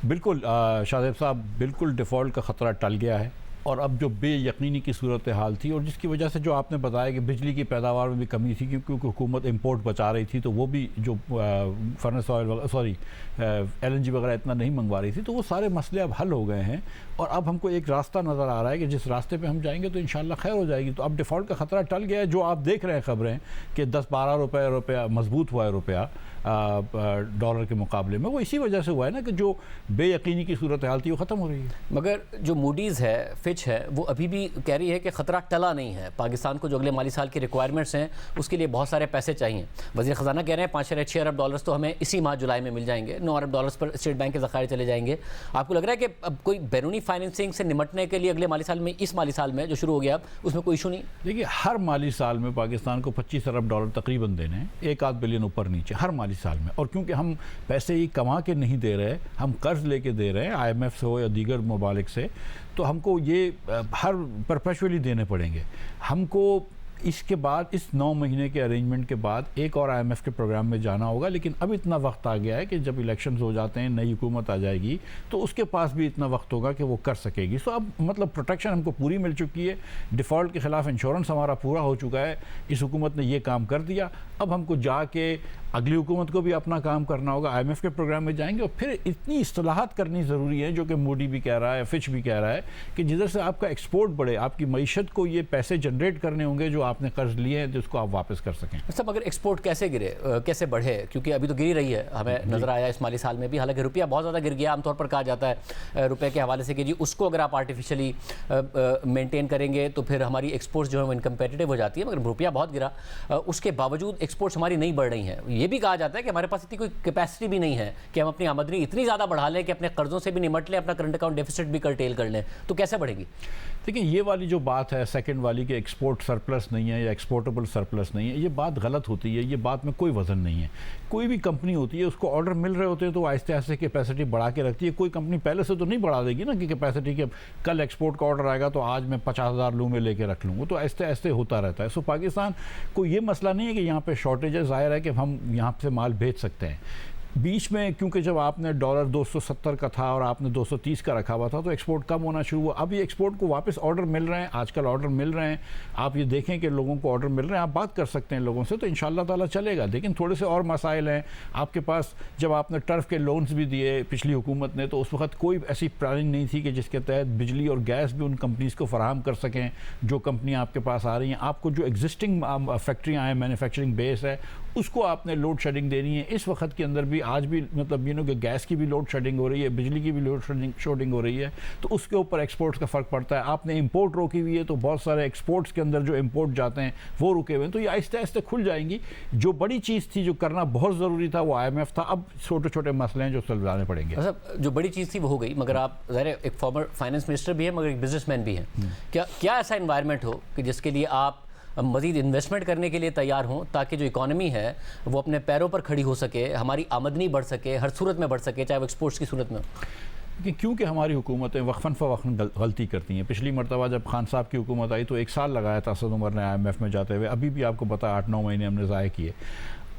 [SPEAKER 3] बिल्कुल शाहज़ेब साहब, बिल्कुल डिफ़ॉल्ट का ख़तरा टल गया है और अब जो बेयकीनी की सूरत हाल थी, और जिसकी वजह से जो आपने बताया कि बिजली की पैदावार में भी कमी थी क्योंकि हुकूमत इंपोर्ट बचा रही थी, तो वो भी जो फर्नेस ऑयल LNG वगैरह इतना नहीं मंगवा रही थी, तो वो सारे मसले अब हल हो गए हैं। और अब हमको एक रास्ता नज़र आ रहा है कि जिस रास्ते पे हम जाएंगे तो इंशाल्लाह खैर हो जाएगी। तो अब डिफ़ॉल्ट का ख़तरा टल गया है। जो आप देख रहे हैं खबरें कि 10-12 रुपया मजबूत हुआ है रुपया डॉलर के मुकाबले में, वो इसी वजह से हुआ है ना कि जो बेयकीनी की सूरत हाल थी वो ख़त्म हो रही है।
[SPEAKER 1] मगर जो मूडीज़ है, फिच है, वो अभी भी कह रही है कि ख़तरा टला नहीं है। पाकिस्तान को जो अगले माली साल की रिक्वायरमेंट्स हैं उसके लिए बहुत सारे पैसे चाहिए। वज़ीर ख़जाना कह रहे हैं 5-6 अरब डॉलर्स तो हमें इसी माह जुलाई में मिल जाएंगे, 9 अरब डॉलर्स पर स्टेट बैंक के ज़खायर चले जाएंगे। आपको लग रहा है कि अब कोई बैरूनी फाइनेंसिंग से निपटने के लिए अगले माली साल में, इस माली साल में जो शुरू हो गया, अब उसमें कोई इशू नहीं?
[SPEAKER 3] देखिए, हर माली साल में पाकिस्तान को 25 अरब डॉलर तकरीबन देने हैं, 1-8 बिलियन ऊपर नीचे हर माली साल में। और क्योंकि हम पैसे ही कमा के नहीं दे रहे, हम कर्ज लेके दे रहे हैं IMF से हो या दीगर ममालिक से, तो हमको ये हर परपेचुअली देने पड़ेंगे। हमको इसके बाद इस 9 महीने के अरेंजमेंट के बाद एक और IMF के प्रोग्राम में जाना होगा। लेकिन अब इतना वक्त आ गया है कि जब इलेक्शंस हो जाते हैं, नई हुकूमत आ जाएगी, तो उसके पास भी इतना वक्त होगा कि वो कर सकेगी। सो अब मतलब प्रोटेक्शन हमको पूरी मिल चुकी है, डिफ़ॉल्ट के ख़िलाफ़ इंश्योरेंस हमारा पूरा हो चुका है। इस हुकूमत ने ये काम कर दिया। अब हमको जाके अगली हुकूमत को भी अपना काम करना होगा, IMF के प्रोग्राम में जाएंगे और फिर इतनी इस्तेलाहात करनी ज़रूरी है, जो कि मोदी भी कह रहा है, फिच भी कह रहा है, कि जिधर से आपका एक्सपोर्ट बढ़े, आपकी मईशत को ये पैसे जनरेट करने होंगे जो आपने कर्ज लिए हैं, जिसको आप वापस कर सकें।
[SPEAKER 1] सब अगर एक्सपोर्ट कैसे गिरे, कैसे बढ़े, क्योंकि अभी तो गिरी रही है, हमें नज़र आया इस माली साल में भी। हालांकि रुपया बहुत ज़्यादा गिर गया, आमतौर पर कहा जाता है रुपये के हवाले से कि जी उसको अगर आप आर्टिफिशियली मेनटेन करेंगे तो फिर हमारी एक्सपोर्ट्स जो है वो इनकम्पेटिटिव हो जाती है। मगर रुपया बहुत गिरा, उसके बावजूद एक्सपोर्ट्स हमारी नहीं बढ़ रही हैं। ये भी कहा जाता है कि हमारे पास इतनी कोई कैपेसिटी भी नहीं है कि हम अपनी आमदनी इतनी ज़्यादा बढ़ा लें कि अपने कर्जों से भी निमट लें, अपना करंट अकाउंट डेफिसिट भी कर्टेल कर लें। तो कैसे बढ़ेगी?
[SPEAKER 3] देखिए, ये वाली जो बात है सेकंड वाली कि एक्सपोर्ट सरप्लस नहीं है या एक्सपोर्टेबल सरप्लस नहीं है, ये बात गलत होती है। ये बात में कोई वजन नहीं है। कोई भी कंपनी होती है, उसको ऑर्डर मिल रहे होते हैं तो वो आहिस्ते आहिस्ते कैपेसिटी बढ़ा के रखती है। कोई कंपनी पहले से तो नहीं बढ़ा देगी ना कि कैपेसिटी के कल एक्सपोर्ट का ऑर्डर आएगा तो आज मैं 50,000 लूँ में लेके रख लूँ। वो तो आहिस्ते आहिस्ते होता रहता है। सो पाकिस्तान को ये मसला नहीं है कि यहाँ पे शॉर्टेज है, ज़ाहिर है कि हम यहाँ से माल भेज सकते हैं। बीच में क्योंकि जब आपने डॉलर 270 का था और आपने 230 का रखा हुआ था तो एक्सपोर्ट कम होना शुरू हुआ। अब ये एक्सपोर्ट को वापस ऑर्डर मिल रहे हैं, आजकल ऑर्डर मिल रहे हैं। आप ये देखें कि लोगों को ऑर्डर मिल रहे हैं, आप बात कर सकते हैं लोगों से, तो इंशाल्लाह ताला चलेगा। लेकिन थोड़े से और मसाइल हैं आपके पास। जब आपने टर्फ के लोन्स भी दिए पिछली हुकूमत ने, तो उस वक्त कोई ऐसी प्लानिंग नहीं थी कि जिसके तहत बिजली और गैस भी उन कंपनीज़ को फराहम कर सकें जो कंपनियाँ आपके पास आ रही हैं। आपको जो एग्जिस्टिंग फैक्ट्रियाँ हैं, मैन्युफैक्चरिंग बेस है, उसको आपने लोड शेडिंग देनी है। इस वक्त के अंदर भी आज भी मतलब कि गैस की भी लोड शेडिंग हो रही है, बिजली की भी लोड शेडिंग हो रही है, तो उसके ऊपर एक्सपोर्ट्स का फ़र्क पड़ता है। आपने इंपोर्ट रोकी हुई है तो बहुत सारे एक्सपोर्ट्स के अंदर जो इंपोर्ट जाते हैं वो रुके हुए हैं। तो ये आहिस्ते आहिस्ते खुल जाएंगी। जो बड़ी चीज़ थी, जो करना बहुत ज़रूरी था, वो IMF था। अब छोटे छोटे मसले हैं जो सुलझाने पड़ेंगे।
[SPEAKER 1] मतलब जो बड़ी चीज़ थी वो हो गई, मगर आप ज़ाहिर एक फॉर्मर फाइनेंस मिनिस्टर भी है मगर एक बिजनेसमैन भी हैं। क्या ऐसा इन्वायरमेंट हो कि जिसके लिए आप मज़ीद इन्वेस्टमेंट करने के लिए तैयार हों, ताकि जो इकॉनमी है वो अपने पैरों पर खड़ी हो सके, हमारी आमदनी बढ़ सके, हर सूरत में बढ़ सके, चाहे वो एक्सपोर्ट्स की सूरत में हो?
[SPEAKER 3] क्योंकि हमारी हुकूमतें वक्फन फ़वक्फन गलती करती हैं। पिछली मरतबा जब खान साहब की हुकूमत आई तो 1 साल लगाया था असद उमर ने IMF में जाते हुए। अभी भी आपको पता 8-9 महीने हमने ज़ाया किए।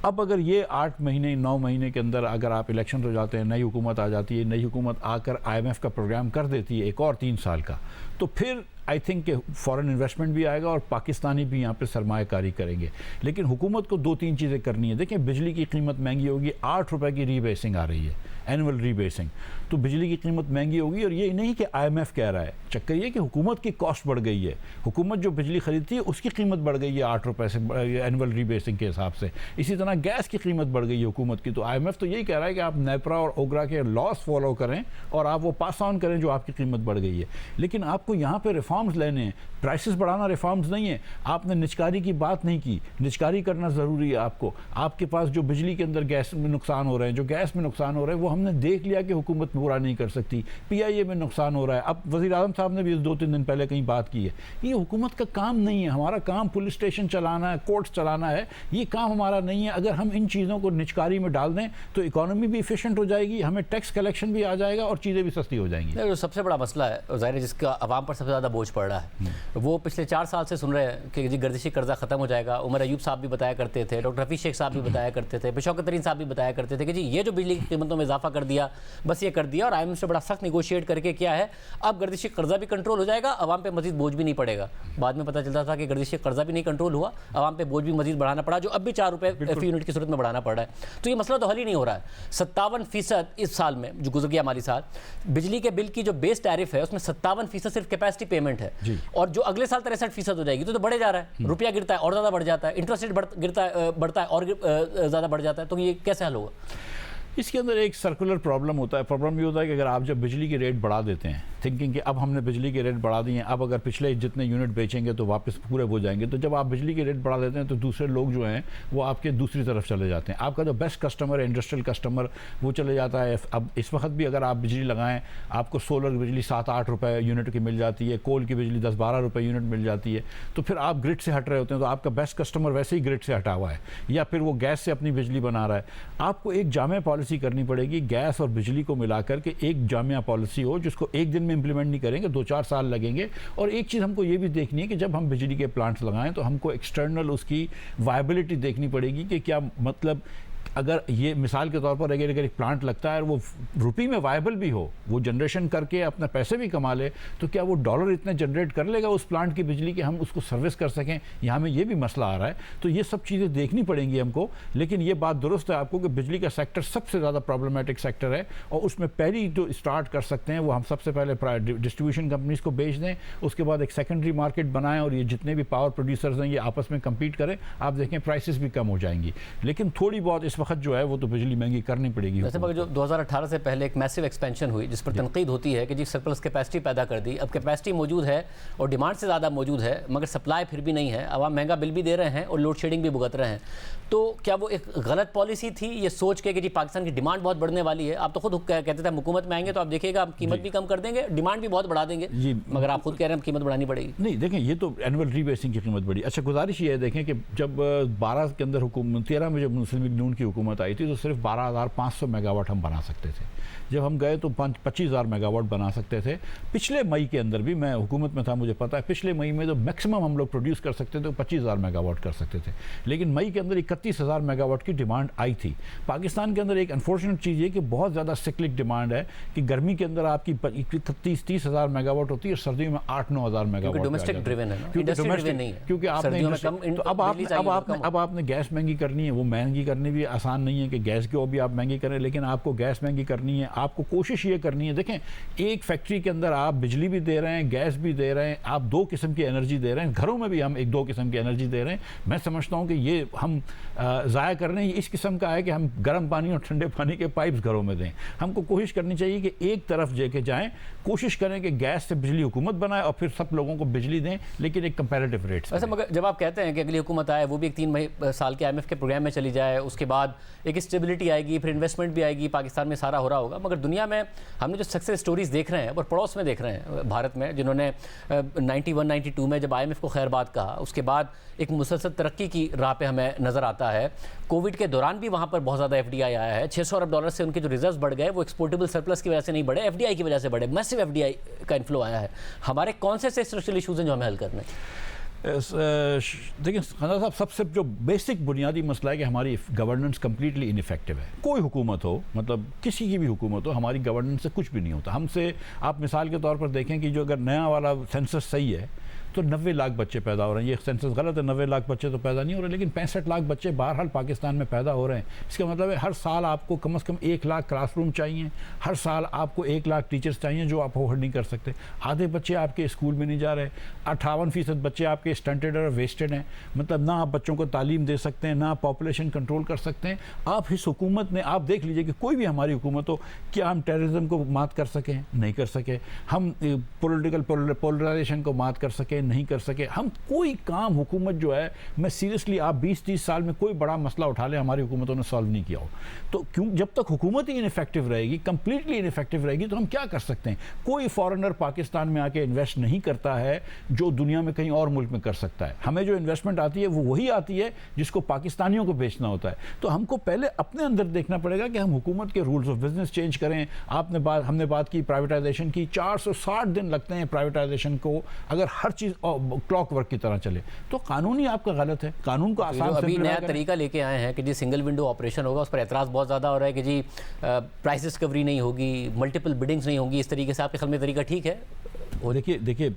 [SPEAKER 3] अब अगर ये 8 महीने 9 महीने के अंदर अगर आप इलेक्शन हो जाते हैं, नई हुकूमत आ जाती है, नई हुकूमत आकर IMF का प्रोग्राम कर देती है एक और 3 साल का, तो फिर आई थिंक कि फ़ॉरेन इन्वेस्टमेंट भी आएगा और पाकिस्तानी भी यहाँ पे सरमायाकारी करेंगे। लेकिन हुकूमत को 2-3 चीज़ें करनी है। देखिए, बिजली की कीमत महंगी होगी, 8 रुपये की रीबेसिंग आ रही है, एनुअल रीबेसिंग। तो बिजली की कीमत महंगी होगी। और ये नहीं कि IMF कह रहा है, चक्कर ये कि हुकूमत की कॉस्ट बढ़ गई है। हुकूमत जो बिजली खरीदती है उसकी कीमत बढ़ गई है 8 रुपये से एनुअल रीबेसिंग के हिसाब से। इसी तरह गैस की कीमत बढ़ गई है हुकूमत की। तो IMF तो यही कह रहा है कि आप नेपरा और ओगरा के लॉस फॉलो करें और आप वो पास ऑन करें जो आपकी कीमत बढ़ गई है। लेकिन आपको यहाँ पर रिफॉर्म्स लेने हैं, प्राइसेस बढ़ाना रिफॉर्म्स नहीं है। आपने निजकारी की बात नहीं की, निजकारी करना ज़रूरी है आपको। आपके पास जो बिजली के अंदर गैस में नुकसान हो रहे हैं, जो गैस में नुकसान हो रहे हैं, वो हमने देख लिया कि हुकूमत पूरा नहीं कर सकती। PIA में नुकसान हो रहा है। अब वज़ीर आज़म साहब ने भी 2-3 दिन पहले कहीं बात की है। ये हुकूमत का काम नहीं है। हमारा काम पुलिस स्टेशन चलाना है, कोर्ट्स चलाना है, ये काम हमारा नहीं है। अगर हम इन चीज़ों को निजकारी में डाल दें तो इकॉनमी भी एफिशिएंट हो जाएगी, हमें टैक्स कलेक्शन भी आ जाएगा और चीज़ें भी सस्ती हो जाएंगी।
[SPEAKER 1] जो सबसे बड़ा मसला है ज़ाहिर, जिसका आवाम पर सबसे ज़्यादा बोझ पड़ रहा है, वो पिछले 4 साल से सुन रहे हैं कि जी गर्दिशी कर्जा ख़त्म हो जाएगा। उमर अयूब साहब भी बताया करते थे, डॉक्टर हफीज़ शेख साहब भी बताया करते थे, शौकत तरीन साहब भी बताया करते थे कि जी ये जो बिजली की कीमतों में इजाफा इजाफा कर दिया, बस ये कर दिया और IMF से बड़ा सख्त निगोशिएट करके क्या है, अब गर्दिशी कर्जा भी कंट्रोल हो जाएगा, आवाम पे मजीद बोझ भी नहीं पड़ेगा। बाद में पता चलता था कि गर्दिशी कर्जा भी नहीं कंट्रोल हुआ, आवाम पे बोझ भी मजीद बढ़ाना पड़ा, जो अब भी 4 रुपये फी यूनिट की सूरत में बढ़ाना पड़ रहा है। तो ये मसला तो हल ही नहीं हो रहा है। 57% इस साल में जो गुजर गया माली साल, बिजली के बिल की जो बेस टैरिफ है उसमें 57% सिर्फ कैपेसिटी पेमेंट है, और जो अगले साल 63% हो जाएगी तो बढ़े जा रहा है, रुपया गिरता है और ज़्यादा बढ़ जाता है, इंटरेस्ट रेट बढ़ता है और ज़्यादा बढ़ जाता है, तो ये कैसे हल होगा?
[SPEAKER 3] इसके अंदर एक सर्कुलर प्रॉब्लम होता है। प्रॉब्लम ये होता है कि अगर आप जब बिजली की रेट बढ़ा देते हैं, थिंकिंग कि अब हमने बिजली के रेट बढ़ा दिए हैं, अब अगर पिछले जितने यूनिट बेचेंगे तो वापस पूरे हो जाएंगे, तो जब आप बिजली के रेट बढ़ा देते हैं तो दूसरे लोग जो हैं वो आपके दूसरी तरफ चले जाते हैं। आपका जो बेस्ट कस्टमर है, इंडस्ट्रियल कस्टमर, वो चले जाता है। अब इस वक्त भी अगर आप बिजली लगाएं, आपको सोलर बिजली 7-8 रुपये यूनिट की मिल जाती है, कोल की बिजली 10-12 रुपये यूनिट मिल जाती है, तो फिर आप ग्रिड से हट रहे होते हैं, तो आपका बेस्ट कस्टमर वैसे ही ग्रिड से हटा हुआ है, या फिर वो गैस से अपनी बिजली बना रहा है। आपको एक जामे पॉलिसी करनी पड़ेगी, गैस और बिजली को मिलाकर के एक जामिया पॉलिसी हो, जिसको एक दिन में इंप्लीमेंट नहीं करेंगे, 2-4 साल लगेंगे। और एक चीज़ हमको ये भी देखनी है कि जब हम बिजली के प्लांट्स लगाएं तो हमको एक्सटर्नल उसकी वायबिलिटी देखनी पड़ेगी कि क्या, मतलब अगर ये मिसाल के तौर पर अगर एक प्लांट लगता है और वो रुपये में वायबल भी हो, वो जनरेशन करके अपने पैसे भी कमा ले, तो क्या वो डॉलर इतने जनरेट कर लेगा उस प्लांट की बिजली कि हम उसको सर्विस कर सकें? यहाँ में ये भी मसला आ रहा है। तो ये सब चीज़ें देखनी पड़ेंगी हमको। लेकिन ये बात दुरुस्त है आपको कि बिजली का सेक्टर सबसे ज़्यादा प्रॉब्लमेटिक सेक्टर है, और उसमें पहली जो स्टार्ट कर सकते हैं वो हम सबसे पहले डिस्ट्रीब्यूशन कंपनीज को बेच दें, उसके बाद एक सेकेंडरी मार्केट बनाएं और ये जितने भी पावर प्रोड्यूसर्स हैं ये आपस में कम्पीट करें। आप देखें प्राइसेस भी कम हो जाएंगी। लेकिन थोड़ी बहुत इस वक्त जो है वो तो बिजली महंगी करनी पड़ेगी।
[SPEAKER 1] वैसे मगर जो 2018 से पहले एक मैसिव एक्सपेंशन हुई जिस पर तनकीद होती है कि जी सरप्लस कैपेसिटी पैदा कर दी, अब कैपेसिटी मौजूद है और डिमांड से ज़्यादा मौजूद है, मगर सप्लाई फिर भी नहीं है, आवाम महंगा बिल भी दे रहे हैं और लोड शेडिंग भी भुगत रहे हैं। तो क्या वो एक गलत पॉलिसी थी ये सोच के कि जी पाकिस्तान की डिमांड बहुत बढ़ने वाली है? आप तो खुद कहते थे हुकूमत में आएंगे तो आप देखिएगा आप कीमत भी कम कर देंगे, डिमांड भी बहुत बढ़ा देंगे, मगर आप खुद कह रहे हैं कीमत बढ़ानी पड़ेगी।
[SPEAKER 3] नहीं, देखें ये तो एनुअल रीबेसिंग की कीमत बढ़ी। अच्छा, गुजारिश ये है देखें कि जब 12 के अंदर हुकूमत, 13 में जब मुस्लिम लीग नून की हुकूमत आई थी तो सिर्फ 12,500 मेगावाट हम बना सकते थे। जब हम गए तो 25,000 मेगावाट बना सकते थे। पिछले मई के अंदर भी, मैं हुकूमत में था, मुझे पता है, पिछले मई में तो मैक्सिमम हम लोग प्रोड्यूस कर सकते थे तो 25,000 मेगावाट कर सकते थे। लेकिन मई के अंदर 31,000 मेगावाट की डिमांड आई थी। पाकिस्तान के अंदर एक अनफॉर्चुनेट चीज़ ये कि बहुत ज़्यादा सिक्लिक डिमांड है कि गर्मी के अंदर आपकी 30,000 मेगावाट होती है और सर्दियों में 8-9,000 मेगावाट।
[SPEAKER 1] डोमेस्टिक ड्रिवन है, इंडस्ट्री नहीं है,
[SPEAKER 3] क्योंकि आपने अब आपने गैस महंगी करनी है। वो महंगी करनी भी आसान नहीं है कि गैस को भी आप महंगी करें, लेकिन आपको गैस महंगी करनी है, आपको कोशिश ये करनी है। देखें, एक फैक्ट्री के अंदर आप बिजली भी दे रहे हैं, गैस भी दे रहे हैं, आप 2 किस्म की एनर्जी दे रहे हैं, घरों में भी हम 1-2 किस्म की एनर्जी दे रहे हैं। मैं समझता हूँ कि ये हम ज़ाया कर रहे हैं, इस किस्म का है कि हम गर्म पानी और ठंडे पानी के पाइप्स घरों में दें। हमको कोशिश करनी चाहिए कि एक तरफ लेके जाएं, कोशिश करें कि गैस से बिजली हुकूमत बनाए और फिर सब लोगों को बिजली दें, लेकिन एक कंपैरेटिव रेट से।
[SPEAKER 1] वैसे मगर जब आप कहते हैं कि अगली हुकूमत आए, वो भी एक 3 साल के IMF के प्रोग्राम में चली जाए, उसके बाद एक स्टेबिलिटी आएगी, फिर इन्वेस्टमेंट भी आएगी, पाकिस्तान में सारा हो रहा होगा, मगर दुनिया में हमने जो सक्सेस स्टोरीज देख रहे हैं और पड़ोस में देख रहे हैं, भारत में जिन्होंने 91-92 में जब IMF को खैरबाद कहा, उसके बाद एक मुसलसल तरक्की की राह पे हमें नज़र आता है। कोविड के दौरान भी वहाँ पर बहुत ज़्यादा FDI आया है, 600 अरब डॉलर से उनके जो रिजर्व बढ़ गए वो एक्सपोर्टेबल सरप्लस की वजह से नहीं बढ़े, FDI की वजह से बढ़े, मैसिव FDI का इन्फ्लो आया है। हमारे कौन से स्ट्रक्चरल इशूज़ हैं जो हमें हल करने हैं?
[SPEAKER 3] देखिए खान साहब, सबसे जो बेसिक बुनियादी मसला है कि हमारी गवर्नेंस कम्प्लीटली इनफेक्टिव है। कोई हुकूमत हो, मतलब किसी की भी हुकूमत हो, हमारी गवर्नेंस से कुछ भी नहीं होता। हमसे आप मिसाल के तौर पर देखें कि जो अगर नया वाला सेंसस सही है तो 90 लाख बच्चे पैदा हो रहे हैं। ये सेंसस गलत है, 90 लाख बच्चे तो पैदा नहीं हो रहे, लेकिन 65 लाख बच्चे बहरहाल पाकिस्तान में पैदा हो रहे हैं। इसका मतलब है हर साल आपको कम से कम 1 लाख क्लासरूम चाहिए, हर साल आपको 1 लाख टीचर्स चाहिए, जो आप अफोर्ड नहीं कर सकते। आधे बच्चे आपके स्कूल में नहीं जा रहे, 58% बच्चे आपके स्टंटेड और वेस्टेड हैं। मतलब ना आप बच्चों को तालीम दे सकते हैं, ना आप पॉपुलेशन कंट्रोल कर सकते हैं। आप इस हुकूमत ने, आप देख लीजिए कि कोई भी हमारी हुकूमत हो, क्या हम टेररिज्म को मात कर सकें? नहीं कर सके। हम पॉलिटिकल पोलराइजेशन को मात कर सके? नहीं कर सके। हम कोई काम हुकूमत जो है, मैं सीरियसली, आप 20-30 साल में कोई बड़ा मसला उठा ले, हमारी हुकूमतों ने सॉल्व नहीं किया हो। तो क्यों, जब तक हुकूमत ही इनफेक्टिव रहेगी, कंप्लीटली इनफेक्टिव रहेगी, तो हम क्या कर सकते हैं? कोई फॉरेनर पाकिस्तान में आके इन्वेस्ट नहीं करता है जो दुनिया में कहीं और मुल्क में कर सकता है। हमें जो इन्वेस्टमेंट आती है वो वही आती है जिसको पाकिस्तानियों को बेचना होता है। तो हमको पहले अपने अंदर देखना पड़ेगा कि हम हुकूमत के रूल्स ऑफ बिजनेस चेंज करें। हमने बात की प्राइवेटाइजेशन की, 460 दिन लगते हैं प्राइवेटाइजेशन को। अगर हर चीज़ चीज़ क्लॉक वर्क की तरह चले। तो कानून ही आपका गलत है, कानून को आसान
[SPEAKER 1] अभी नया तरीका लेके आए हैं कि जी सिंगल विंडो ऑपरेशन होगा, उस पर एतराज़ बहुत ज़्यादा हो रहा है कि जी प्राइस डिस्कवरी नहीं होगी, मल्टीपल बिडिंग्स नहीं होंगी, इस तरीके से आपके ख्याल में तरीका ठीक है?
[SPEAKER 3] और देखिए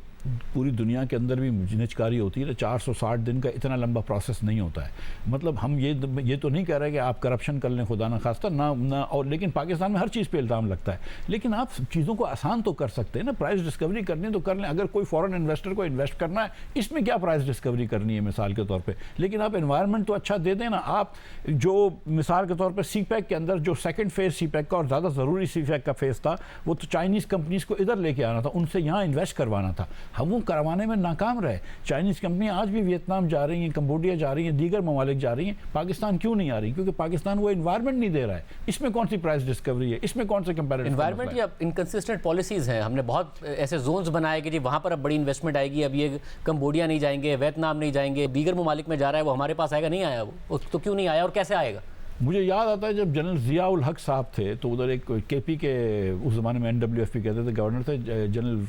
[SPEAKER 3] पूरी दुनिया के अंदर भी निजकारी होती है, 460 दिन का इतना लंबा प्रोसेस नहीं होता है। मतलब हम ये तो नहीं कह रहे कि आप करप्शन कर लें, खुदा ना खास्ता ना और, लेकिन पाकिस्तान में हर चीज़ पे इल्ज़ाम लगता है। लेकिन आप चीज़ों को आसान तो कर सकते हैं ना, प्राइस डिस्कवरी करनी तो कर लें। अगर कोई फॉरेन इन्वेस्टर को इन्वेस्ट करना है, इसमें क्या प्राइस डिस्कवरी करनी है मिसाल के तौर पर। लेकिन आप एनवायरनमेंट तो अच्छा दे दें ना। आप जो मिसाल के तौर पर CPEC के अंदर जो सेकेंड फेज़ CPEC का और ज़्यादा ज़रूरी CPEC का फेज़ था, वो तो चाइनीज़ कंपनीज़ को इधर लेके आना था, उनसे यहाँ इन्वेस्ट करवाना था। हम वो करवाने में नाकाम रहे। चाइनीज़ कंपनियां आज भी वियतनाम जा रही हैं, कंबोडिया जा रही हैं, दीगर ममालिक जा रही हैं। पाकिस्तान क्यों नहीं आ रही? क्योंकि पाकिस्तान वो एनवायरनमेंट नहीं दे रहा है। इसमें कौन सी प्राइस डिस्कवरी है? इसमें कौन से कंपैरेटिव
[SPEAKER 1] एनवायरनमेंट या इनकंसिस्टेंट पॉलिसीज़ हैं। हमने बहुत ऐसे जोन्स बनाए कि जी वहाँ पर अब बड़ी इन्वेस्टमेंट आएगी, अब ये कंबोडिया नहीं जाएंगे, वियतनाम नहीं जाएंगे, दीगर ममालिक में जा रहा है, वो हमारे पास आएगा। नहीं आया वो तो क्यों नहीं आया और कैसे आएगा?
[SPEAKER 3] मुझे याद आता है जब जनरल ज़िया उल हक साहब थे तो उधर एक KP के उस ज़माने में NWFP कहते थे, गवर्नर थे जनरल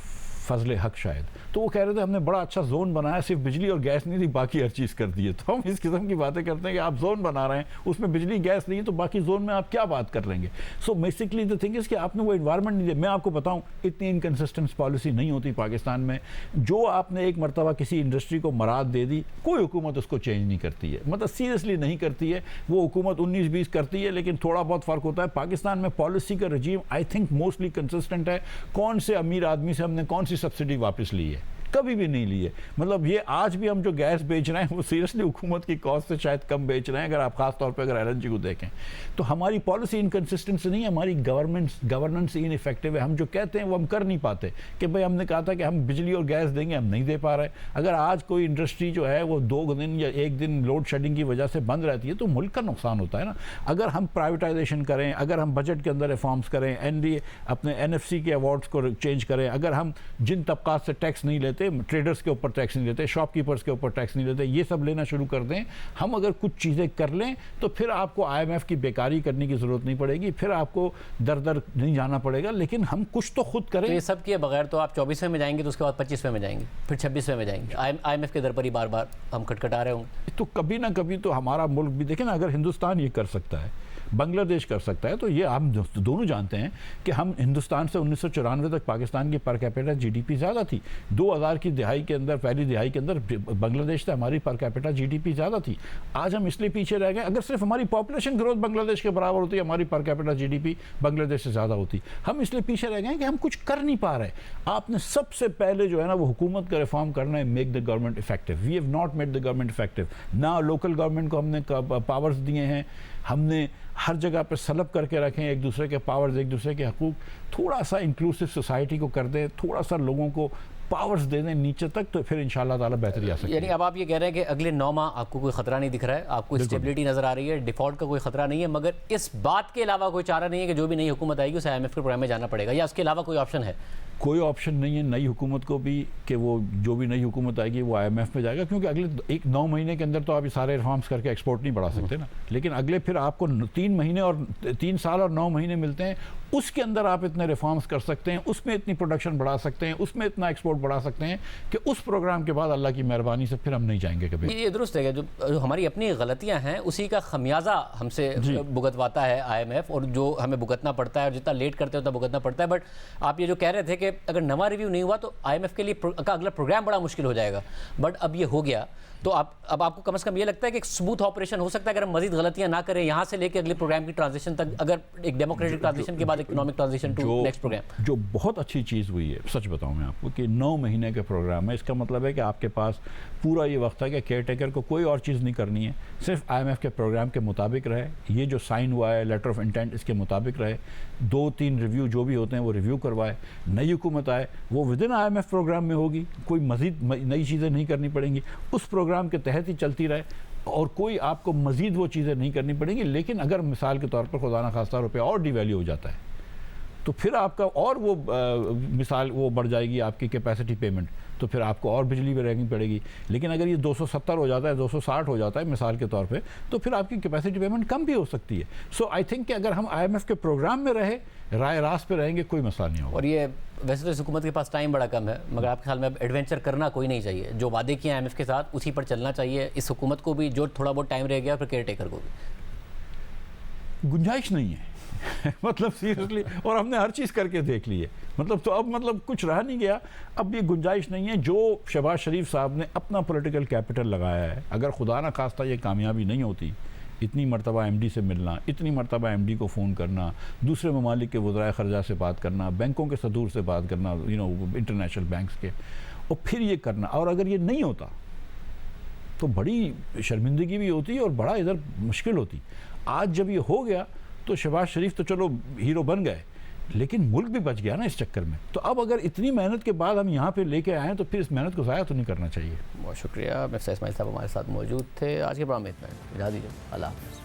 [SPEAKER 3] फजल हक शायद, तो वो कह रहे थे हमने बड़ा अच्छा जोन बनाया, सिर्फ बिजली और गैस नहीं थी, बाकी हर चीज़ कर दी है। तो हम इस किस्म की बातें करते हैं कि आप जोन बना रहे हैं, उसमें बिजली गैस नहीं है, तो बाकी जोन में आप क्या बात कर लेंगे। So basically the thing is कि आपने वो एनवायरनमेंट नहीं दिया। मैं आपको बताऊं, इतनी इनकन्सिस्टेंट पॉलिसी नहीं होती पाकिस्तान में। जो आपने एक मरतबा किसी इंडस्ट्री को मराद दे दी, कोई हुकूमत उसको चेंज नहीं करती है, मतलब सीरियसली नहीं करती है। वो हुकूमत 19-20 करती है, लेकिन थोड़ा बहुत फ़र्क होता है। पाकिस्तान में पॉलिसी का रजीम आई थिंक मोस्टली कंसिस्टेंट है। कौन से अमीर आदमी से हमने कौन सी सब्सिडी वापस ली है? कभी भी नहीं लिए। मतलब ये आज भी हम जो गैस बेच रहे हैं वो सीरियसली हुकूमत की कॉस्ट से शायद कम बेच रहे हैं, अगर आप खास तौर पे अगर LNG को देखें। तो हमारी पॉलिसी इनकंसिस्टेंट नहीं है, हमारी गवर्नेंस इनइफेक्टिव है। हम जो कहते हैं वो हम कर नहीं पाते। कि भाई हमने कहा था कि हम बिजली और गैस देंगे, हम नहीं दे पा रहे। अगर आज कोई इंडस्ट्री जो है वो 2 दिन या 1 दिन लोड शेडिंग की वजह से बंद रहती है तो मुल्क का नुकसान होता है ना। अगर हम प्राइवेटाइजेशन करें, अगर हम बजट के अंदर रिफॉर्म्स करें, अपने NFC के अवार्ड्स को चेंज करें, अगर हम जिन तबकात से टैक्स नहीं लेते, ट्रेडर्स के ऊपर टैक्स नहीं लेते, शॉपकीपर्स के ऊपर टैक्स नहीं लेते, ये सब लेना शुरू कर दें, हम अगर कुछ चीज़ें कर लें तो फिर आपको IMF की बेकारी करने की ज़रूरत नहीं पड़ेगी, फिर आपको दर दर नहीं जाना पड़ेगा। लेकिन हम कुछ तो खुद करें।
[SPEAKER 1] तो ये सब किए बगैर तो आप 24वें में जाएंगे, तो उसके बाद 25वें में जाएंगे, फिर 26वें में जाएंगे। IMF के दर पर ही बार बार हम खटखटा रहे होंगे।
[SPEAKER 3] तो कभी ना कभी तो हमारा मुल्क भी देखें ना, अगर हिंदुस्तान ये कर सकता है, बांग्लादेश कर सकता है, तो ये हम दोनों जानते हैं कि हम हिंदुस्तान से 1994 तक पाकिस्तान की पर कैपिटा GDP ज़्यादा थी। 2000 की दिहाई के अंदर, पहली दिहाई के अंदर बांग्लादेश से हमारी पर कैपिटा GDP ज़्यादा थी। आज हम इसलिए पीछे रह गए। अगर सिर्फ हमारी पॉपुलेशन ग्रोथ बांग्लादेश के बराबर होती, हमारी पर कैपिटा GDP बांग्लादेश से ज़्यादा होती। हम इसलिए पीछे रह गए कि हम कुछ कर नहीं पा रहे। आपने सबसे पहले जो है ना वो हुकूमत का रिफॉर्म करना है, make the government effective. We have not made the government effective. ना लोकल गवर्नमेंट को हमने पावर्स दिए हैं, हमने हर जगह पे सलब करके रखें एक दूसरे के पावर्स, एक दूसरे के हकूक़। थोड़ा सा इंक्लूसिव सोसाइटी को कर दें, थोड़ा सा लोगों को पावर्स दे दें नीचे तक, तो फिर इंशाल्लाह ताला बेहतरी आ सकती है।
[SPEAKER 1] यानी अब आप ये कह रहे हैं कि अगले 9 माह आपको कोई खतरा नहीं दिख रहा है, आपको स्टेबिलिटी नजर आ रही है, डिफॉल्ट का कोई खतरा नहीं है, मगर इस बात के अलावा कोई चारा नहीं है कि जो भी नई हुकूमत आएगी उसे IMF के प्रोग्राम में जाना पड़ेगा, या उसके अलावा कोई ऑप्शन है?
[SPEAKER 3] कोई ऑप्शन नहीं है नई हुकूमत को भी कि वो जो भी नई हुकूमत आएगी वो IMF में जाएगा, क्योंकि अगले 9 महीने के अंदर तो आप ये सारे रिफॉर्म्स करके एक्सपोर्ट नहीं बढ़ा सकते ना। लेकिन अगले फिर आपको 3 महीने और 3 साल और 9 महीने मिलते हैं, उसके अंदर आप इतने रिफॉर्म्स कर सकते हैं, उसमें इतनी प्रोडक्शन बढ़ा सकते हैं, उसमें इतना एक्सपोर्ट बढ़ा सकते हैं कि उस प्रोग्राम के बाद अल्लाह की मेहरबानी से फिर हम नहीं जाएंगे कभी।
[SPEAKER 1] ये दुरुस्त है कि जो हमारी अपनी गलतियां हैं उसी का खमियाजा हमसे भुगतवाता है IMF, और जो हमें भुगतना पड़ता है और जितना लेट करते हैं उतना भुगतना पड़ता है। बट आप ये जो कह रहे थे कि अगर नवा रिव्यू नहीं हुआ तो IMF के लिए का अगला प्रोग्राम बड़ा मुश्किल हो जाएगा, बट अब ये हो गया तो अब आपको कम से कम ये लगता है कि एक स्मूथ ऑपरेशन हो सकता है अगर हम मजीद गलतियां ना करें यहाँ से लेकर अगले प्रोग्राम की ट्रांजिशन तक, अगर एक डेमोक्रेटिक ट्रांजिशन के बाद economic transition to next program.
[SPEAKER 3] जो बहुत अच्छी चीज़ हुई है, सच बताऊं मैं आपको, कि 9 महीने के प्रोग्राम है। इसका मतलब है कि आपके पास पूरा ये वक्त है कि केयर टेकर को कोई और चीज़ नहीं करनी है, सिर्फ IMF के प्रोग्राम के मुताबिक रहे। ये जो साइन हुआ है लेटर ऑफ इंटेंट, इसके मुताबिक रहे। 2-3 रिव्यू जो भी होते हैं वो रिव्यू करवाए। नई हुकूमत आए वो विद इन IMF प्रोग्राम में होगी, कोई मज़ीद नई चीज़ें नहीं करनी पड़ेंगी, उस प्रोग्राम के तहत ही चलती रहे और कोई आपको मज़ीद वो चीज़ें नहीं करनी पड़ेंगी। लेकिन अगर मिसाल के तौर पर खुदा ना खास्ता रुपया और डिवैल्यू हो जाता है तो फिर आपका और वो मिसाल वो बढ़ जाएगी आपकी कैपेसिटी पेमेंट, तो फिर आपको और बिजली भी रहनी पड़ेगी। लेकिन अगर ये 270 हो जाता है, 260 हो जाता है मिसाल के तौर पे, तो फिर आपकी कैपेसिटी पेमेंट कम भी हो सकती है। सो आई थिंक कि अगर हम IMF के प्रोग्राम में रहे, राय रास्त पे रहेंगे, कोई मसला नहीं होगा।
[SPEAKER 1] और ये वैसे तो इस हुकूमत के पास टाइम बड़ा कम है, मगर आपके ख्याल में अब एडवेंचर करना कोई नहीं चाहिए, जो वादे किए IMF के साथ उसी पर चलना चाहिए इस हुकूमत को भी, जो थोड़ा बहुत टाइम रह गया, फिर केयर टेकर को भी?
[SPEAKER 3] गुंजाइश नहीं है मतलब सीरियसली, और हमने हर चीज़ करके देख ली है, मतलब तो अब मतलब कुछ रह नहीं गया, अब ये गुंजाइश नहीं है। जो शहबाज शरीफ साहब ने अपना पॉलिटिकल कैपिटल लगाया है, अगर खुदा ना खास्ता ये कामयाबी नहीं होती, इतनी मरतबा MD से मिलना, इतनी मरतबा MD को फ़ोन करना, दूसरे ममालिक के वज़राए ख़र्जा से बात करना, बैंकों के सदूर से बात करना, इंटरनेशनल बैंक्स के, और फिर ये करना, और अगर ये नहीं होता तो बड़ी शर्मिंदगी भी होती और बड़ा इधर मुश्किल होती। आज जब ये हो गया तो शहबाज शरीफ तो चलो हीरो बन गए, लेकिन मुल्क भी बच गया ना इस चक्कर में। तो अब अगर इतनी मेहनत के बाद हम यहाँ पे लेके आए तो फिर इस मेहनत को ज़ाया तो नहीं करना चाहिए।
[SPEAKER 1] बहुत शुक्रिया। मिफ्ताह इस्माइल साहब हमारे साथ मौजूद थे। आज के प्रोग्राम में इतना ही, इजाज़त दीजिए, अल्लाह हाफ़िज़।